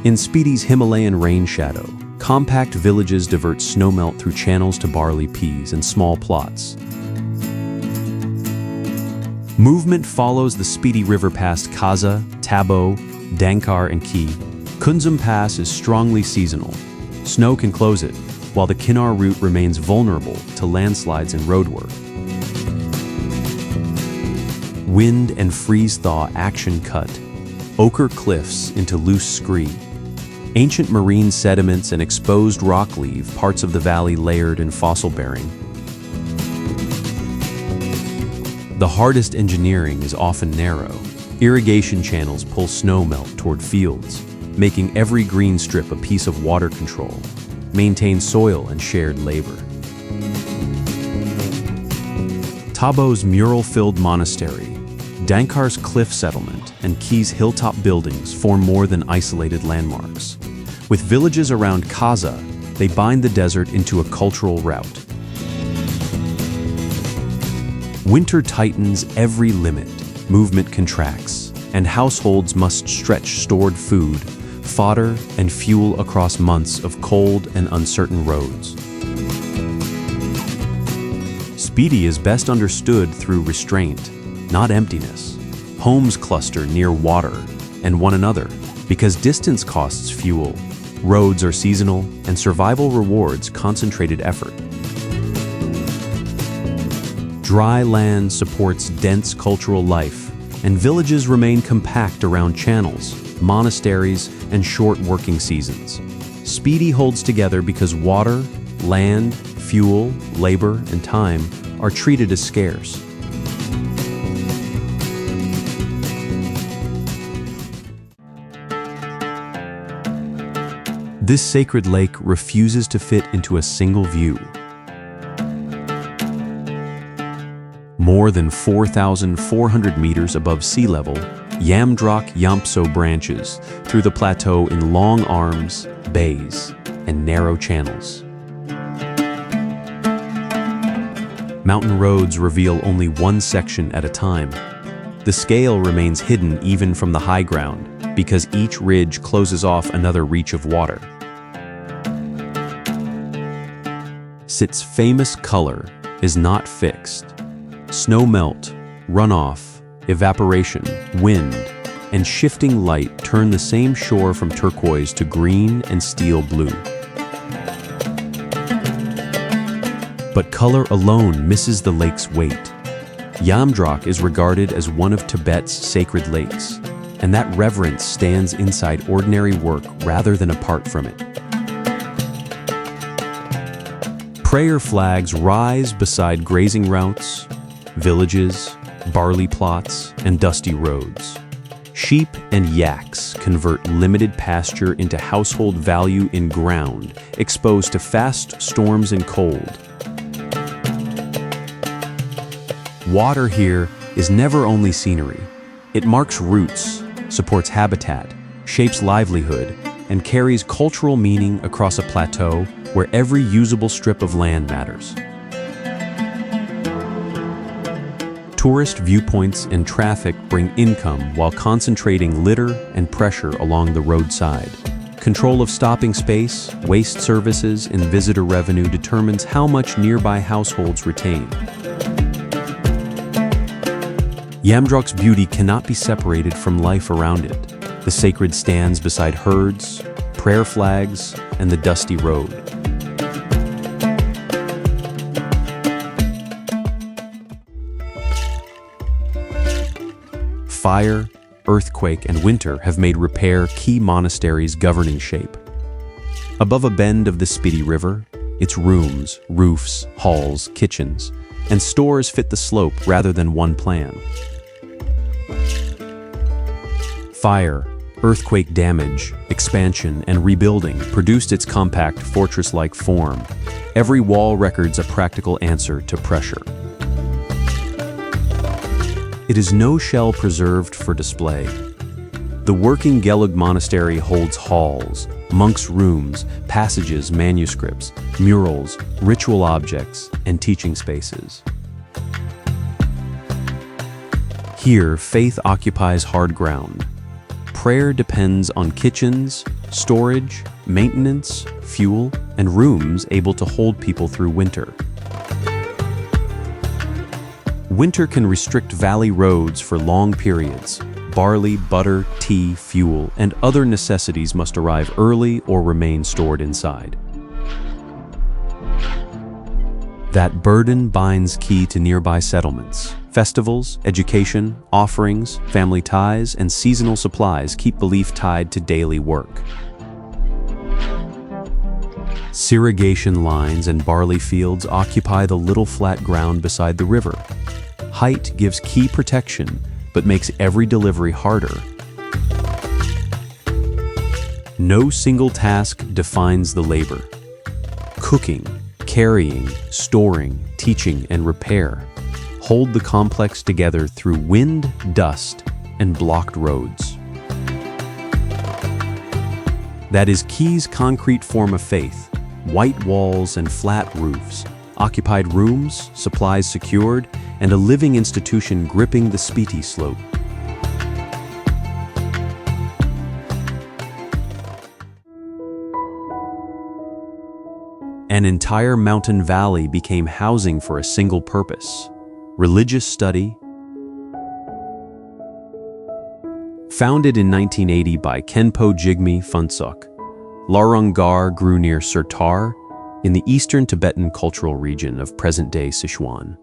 In Spiti's Himalayan rain shadow, compact villages divert snowmelt through channels to barley, peas, and small plots. Movement follows the Spiti River past Kaza, Tabo, Dankar, and Ki. Kunzum Pass is strongly seasonal. Snow can close it, while the Kinnar route remains vulnerable to landslides and roadwork. Wind and freeze-thaw action cut ochre cliffs into loose scree. Ancient marine sediments and exposed rock leave parts of the valley layered and fossil-bearing. The hardest engineering is often narrow. Irrigation channels pull snowmelt toward fields, making every green strip a piece of water control, maintain soil and shared labor. Tabo's mural-filled monastery, Dankar's cliff settlement, and Ki's hilltop buildings form more than isolated landmarks. With villages around Kaza, they bind the desert into a cultural route. Winter tightens every limit, movement contracts, and households must stretch stored food, fodder, and fuel across months of cold and uncertain roads. Spiti is best understood through restraint, not emptiness. Homes cluster near water and one another because distance costs fuel, roads are seasonal, and survival rewards concentrated effort. Dry land supports dense cultural life, and villages remain compact around channels, monasteries, and short working seasons. Spiti holds together because water, land, fuel, labor, and time are treated as scarce. This sacred lake refuses to fit into a single view. More than 4,400 meters above sea level, Yamdrak Yampso branches through the plateau in long arms, bays, and narrow channels. Mountain roads reveal only one section at a time. The scale remains hidden even from the high ground because each ridge closes off another reach of water. Sit's famous color is not fixed. Snow melt, runoff, evaporation, wind, and shifting light turn the same shore from turquoise to green and steel blue. But color alone misses the lake's weight. Yamdrak is regarded as one of Tibet's sacred lakes, and that reverence stands inside ordinary work rather than apart from it. Prayer flags rise beside grazing routes, villages, barley plots, and dusty roads. Sheep and yaks convert limited pasture into household value in ground, exposed to fast storms and cold. Water here is never only scenery. It marks roots, supports habitat, shapes livelihood, and carries cultural meaning across a plateau where every usable strip of land matters. Tourist viewpoints and traffic bring income while concentrating litter and pressure along the roadside. Control of stopping space, waste services, and visitor revenue determines how much nearby households retain. Yamdrak's beauty cannot be separated from life around it. The sacred stands beside herds, prayer flags, and the dusty road. Fire, earthquake, and winter have made repair key monasteries' governing shape. Above a bend of the Spiti River, its rooms, roofs, halls, kitchens, and stores fit the slope rather than one plan. Fire, earthquake damage, expansion, and rebuilding produced its compact fortress-like form. Every wall records a practical answer to pressure. It is no shell preserved for display. The working Gelug monastery holds halls, monks' rooms, passages, manuscripts, murals, ritual objects, and teaching spaces. Here, faith occupies hard ground. Prayer depends on kitchens, storage, maintenance, fuel, and rooms able to hold people through winter. Winter can restrict valley roads for long periods. Barley, butter, tea, fuel, and other necessities must arrive early or remain stored inside. That burden binds key to nearby settlements. Festivals, education, offerings, family ties, and seasonal supplies keep belief tied to daily work. Irrigation lines and barley fields occupy the little flat ground beside the river. Height gives key protection, but makes every delivery harder. No single task defines the labor. Cooking, carrying, storing, teaching, and repair hold the complex together through wind, dust, and blocked roads. That is Key's concrete form of faith: white walls and flat roofs, occupied rooms, supplies secured, and a living institution gripping the Spiti slope. An entire mountain valley became housing for a single purpose: religious study. Founded in 1980 by Khenpo Jigme Phuntsok, Larunggar grew near Surtar in the eastern Tibetan cultural region of present-day Sichuan.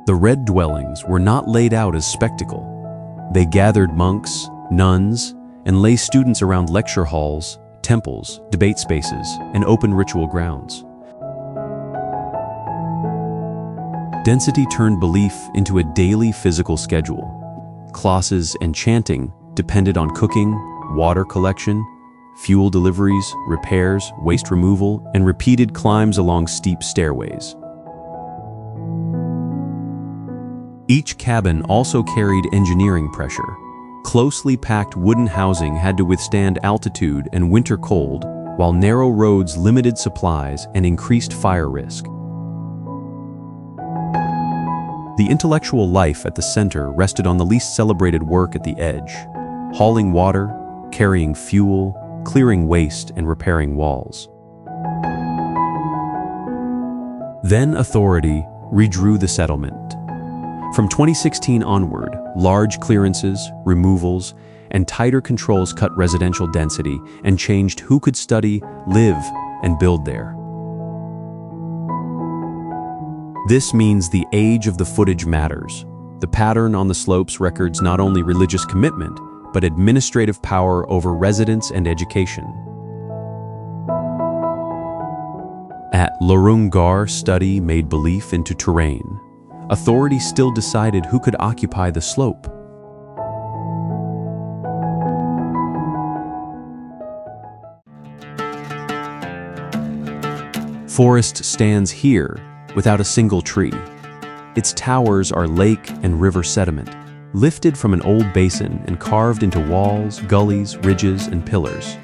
The red dwellings were not laid out as spectacle. They gathered monks, nuns, and lay students around lecture halls, temples, debate spaces, and open ritual grounds. Density turned belief into a daily physical schedule. Classes and chanting depended on cooking, water collection, fuel deliveries, repairs, waste removal, and repeated climbs along steep stairways. Each cabin also carried engineering pressure. Closely packed wooden housing had to withstand altitude and winter cold, while narrow roads limited supplies and increased fire risk. The intellectual life at the center rested on the least celebrated work at the edge: hauling water, carrying fuel, clearing waste, and repairing walls. Then authority redrew the settlement. From 2016 onward, large clearances, removals, and tighter controls cut residential density and changed who could study, live, and build there. This means the age of the footage matters. The pattern on the slopes records not only religious commitment, but administrative power over residents and education. At Larunggar, study made belief into terrain. Authority still decided who could occupy the slope. Forest stands here without a single tree. Its towers are lake and river sediment, lifted from an old basin and carved into walls, gullies, ridges, and pillars.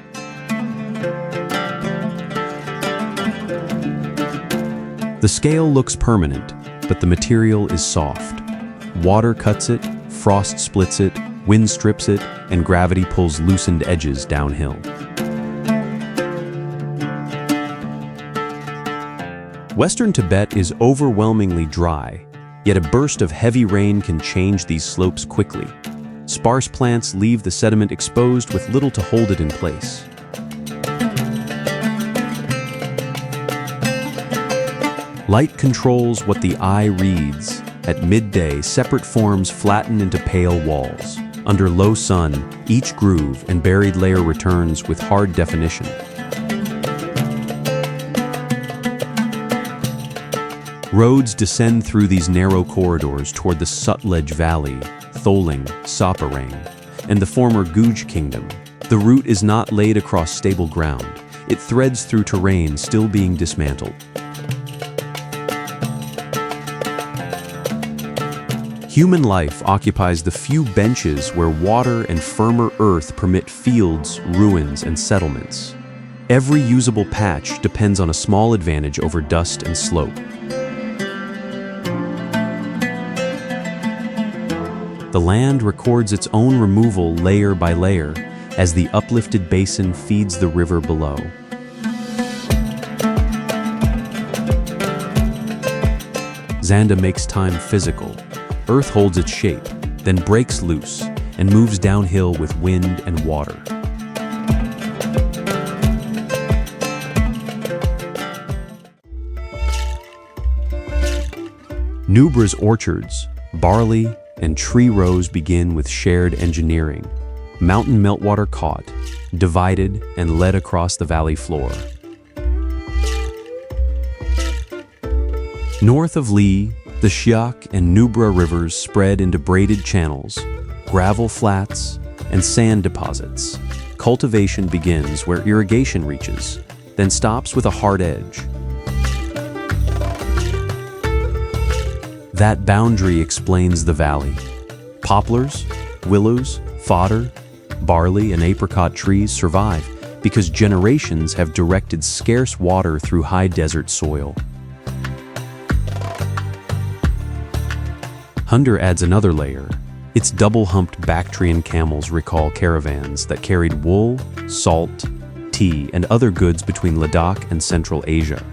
The scale looks permanent, but the material is soft. Water cuts it, frost splits it, wind strips it, and gravity pulls loosened edges downhill. Western Tibet is overwhelmingly dry, yet a burst of heavy rain can change these slopes quickly. Sparse plants leave the sediment exposed with little to hold it in place. Light controls what the eye reads. At midday, separate forms flatten into pale walls. Under low sun, each groove and buried layer returns with hard definition. Roads descend through these narrow corridors toward the Sutlej Valley, Tholing, Saparang, and the former Guj Kingdom. The route is not laid across stable ground. It threads through terrain still being dismantled. Human life occupies the few benches where water and firmer earth permit fields, ruins, and settlements. Every usable patch depends on a small advantage over dust and slope. The land records its own removal layer by layer as the uplifted basin feeds the river below. Zanda makes time physical. Earth holds its shape, then breaks loose and moves downhill with wind and water. Nubra's orchards, barley, and tree rows begin with shared engineering. Mountain meltwater caught, divided, and led across the valley floor. North of Lee, the Shiak and Nubra rivers spread into braided channels, gravel flats, and sand deposits. Cultivation begins where irrigation reaches, then stops with a hard edge. That boundary explains the valley. Poplars, willows, fodder, barley, and apricot trees survive because generations have directed scarce water through high desert soil. Hunter adds another layer. Its double-humped Bactrian camels recall caravans that carried wool, salt, tea, and other goods between Ladakh and Central Asia.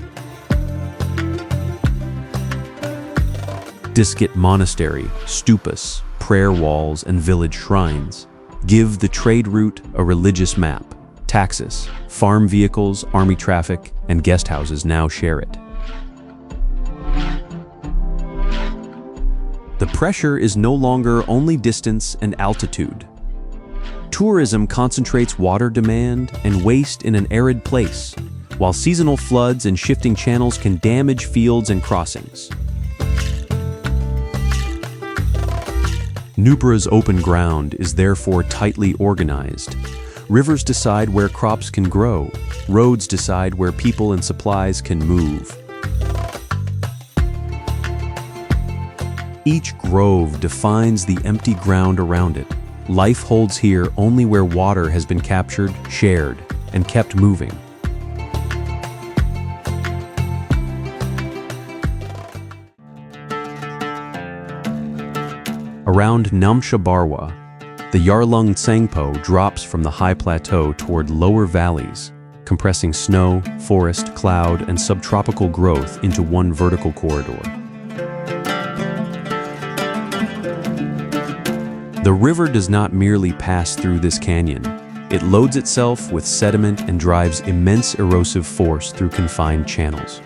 Diskit Monastery, stupas, prayer walls, and village shrines give the trade route a religious map. Taxis, farm vehicles, army traffic, and guest houses now share it. The pressure is no longer only distance and altitude. Tourism concentrates water demand and waste in an arid place, while seasonal floods and shifting channels can damage fields and crossings. Nubra's open ground is therefore tightly organized. Rivers decide where crops can grow. Roads decide where people and supplies can move. Each grove defines the empty ground around it. Life holds here only where water has been captured, shared, and kept moving. Around Namcha Barwa, the Yarlung Tsangpo drops from the high plateau toward lower valleys, compressing snow, forest, cloud, and subtropical growth into one vertical corridor. The river does not merely pass through this canyon. It loads itself with sediment and drives immense erosive force through confined channels.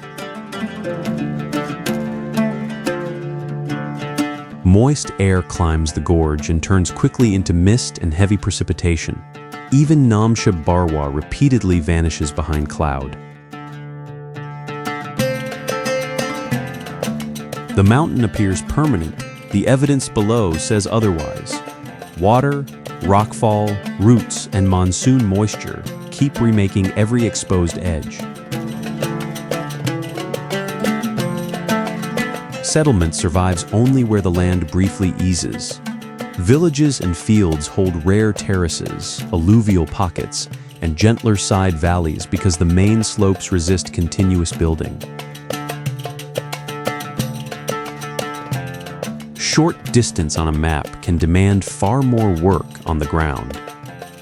Moist air climbs the gorge and turns quickly into mist and heavy precipitation. Even Namcha Barwa repeatedly vanishes behind cloud. The mountain appears permanent. The evidence below says otherwise. Water, rockfall, roots, and monsoon moisture keep remaking every exposed edge. Settlement survives only where the land briefly eases. Villages and fields hold rare terraces, alluvial pockets, and gentler side valleys because the main slopes resist continuous building. Short distance on a map can demand far more work on the ground.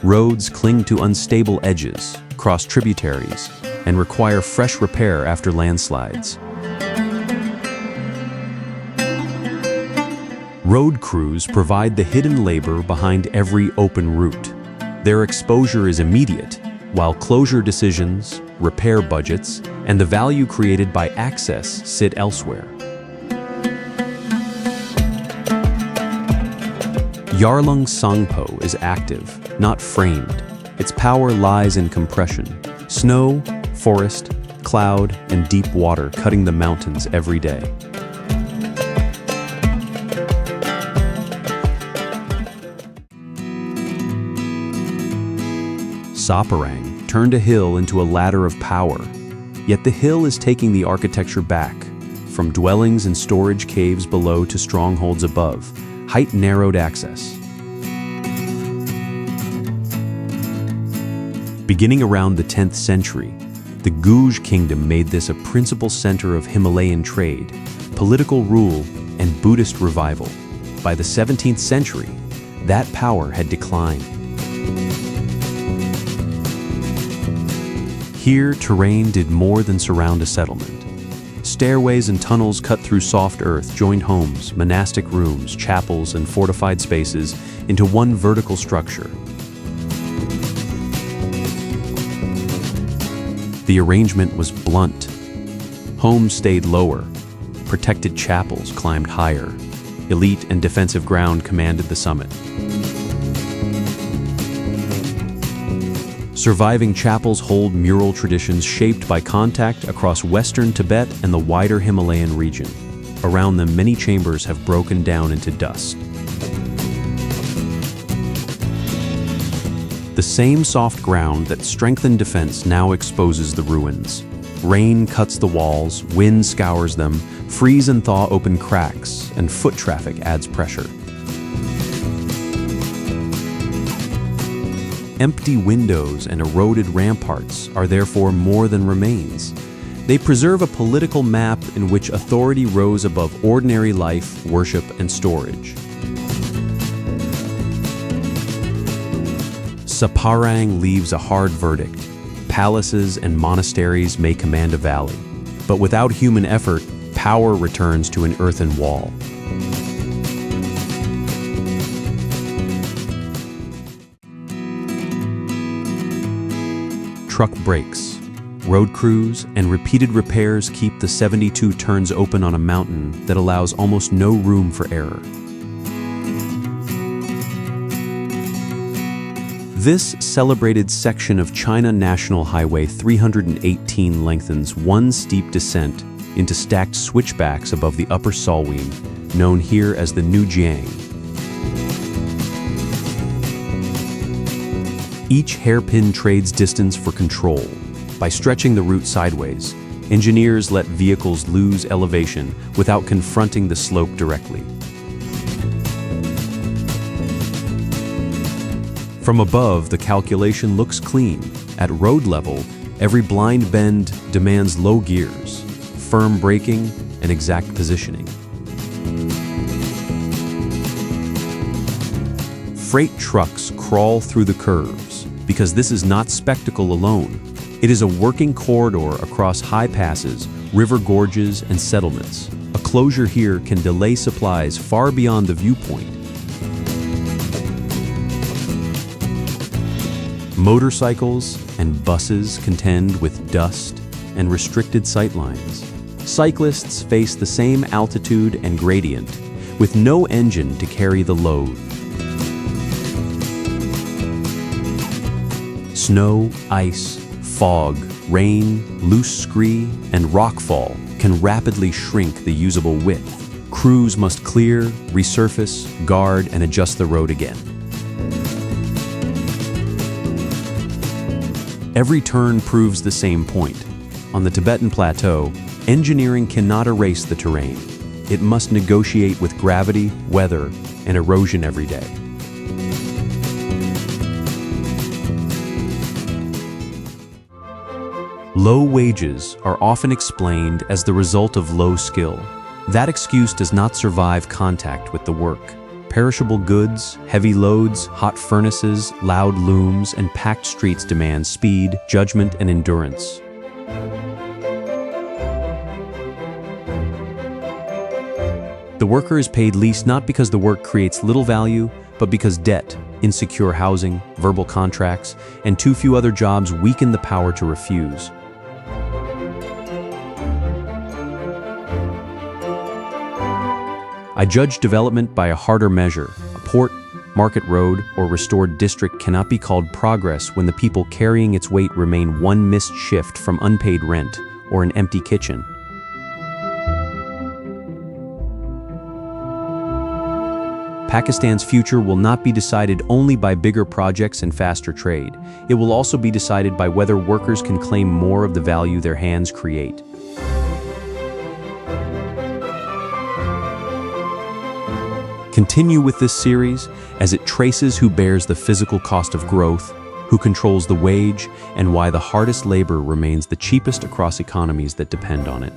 Roads cling to unstable edges, cross tributaries, and require fresh repair after landslides. Road crews provide the hidden labor behind every open route. Their exposure is immediate, while closure decisions, repair budgets, and the value created by access sit elsewhere. Yarlung Tsangpo is active, not framed. Its power lies in compression. Snow, forest, cloud, and deep water cutting the mountains every day. Saparang turned a hill into a ladder of power, yet the hill is taking the architecture back. From dwellings and storage caves below to strongholds above, height narrowed access. Beginning around the 10th century, the Guj kingdom made this a principal center of Himalayan trade, political rule, and Buddhist revival. by the 17th century, that power had declined. Here, terrain did more than surround a settlement. Stairways and tunnels cut through soft earth joined homes, monastic rooms, chapels, and fortified spaces into one vertical structure. The arrangement was blunt. Homes stayed lower. Protected chapels climbed higher. Elite and defensive ground commanded the summit. Surviving chapels hold mural traditions shaped by contact across western Tibet and the wider Himalayan region. Around them, many chambers have broken down into dust. The same soft ground that strengthened defense now exposes the ruins. Rain cuts the walls, wind scours them, freeze and thaw open cracks, and foot traffic adds pressure. Empty windows and eroded ramparts are therefore more than remains. They preserve a political map in which authority rose above ordinary life, worship, and storage. Saparang leaves a hard verdict. Palaces and monasteries may command a valley, but without human effort, power returns to an earthen wall. Truck brakes, road crews, and repeated repairs keep the 72 turns open on a mountain that allows almost no room for error. This celebrated section of China National Highway 318 lengthens one steep descent into stacked switchbacks above the upper Salween, known here as the New Jiang. Each hairpin trades distance for control. By stretching the route sideways, engineers let vehicles lose elevation without confronting the slope directly. From above, the calculation looks clean. At road level, every blind bend demands low gears, firm braking, and exact positioning. Freight trucks crawl through the curves because this is not spectacle alone. It is a working corridor across high passes, river gorges, and settlements. A closure here can delay supplies far beyond the viewpoint. Motorcycles and buses contend with dust and restricted sightlines. Cyclists face the same altitude and gradient, with no engine to carry the load. Snow, ice, fog, rain, loose scree, and rockfall can rapidly shrink the usable width. Crews must clear, resurface, guard, and adjust the road again. Every turn proves the same point. On the Tibetan plateau, engineering cannot erase the terrain. It must negotiate with gravity, weather, and erosion every day. Low wages are often explained as the result of low skill. That excuse does not survive contact with the work. Perishable goods, heavy loads, hot furnaces, loud looms, and packed streets demand speed, judgment, and endurance. The worker is paid least not because the work creates little value, but because debt, insecure housing, verbal contracts, and too few other jobs weaken the power to refuse. I judge development by a harder measure. A port, market road, or restored district cannot be called progress when the people carrying its weight remain one missed shift from unpaid rent or an empty kitchen. Pakistan's future will not be decided only by bigger projects and faster trade. It will also be decided by whether workers can claim more of the value their hands create. Continue with this series as it traces who bears the physical cost of growth, who controls the wage, and why the hardest labor remains the cheapest across economies that depend on it.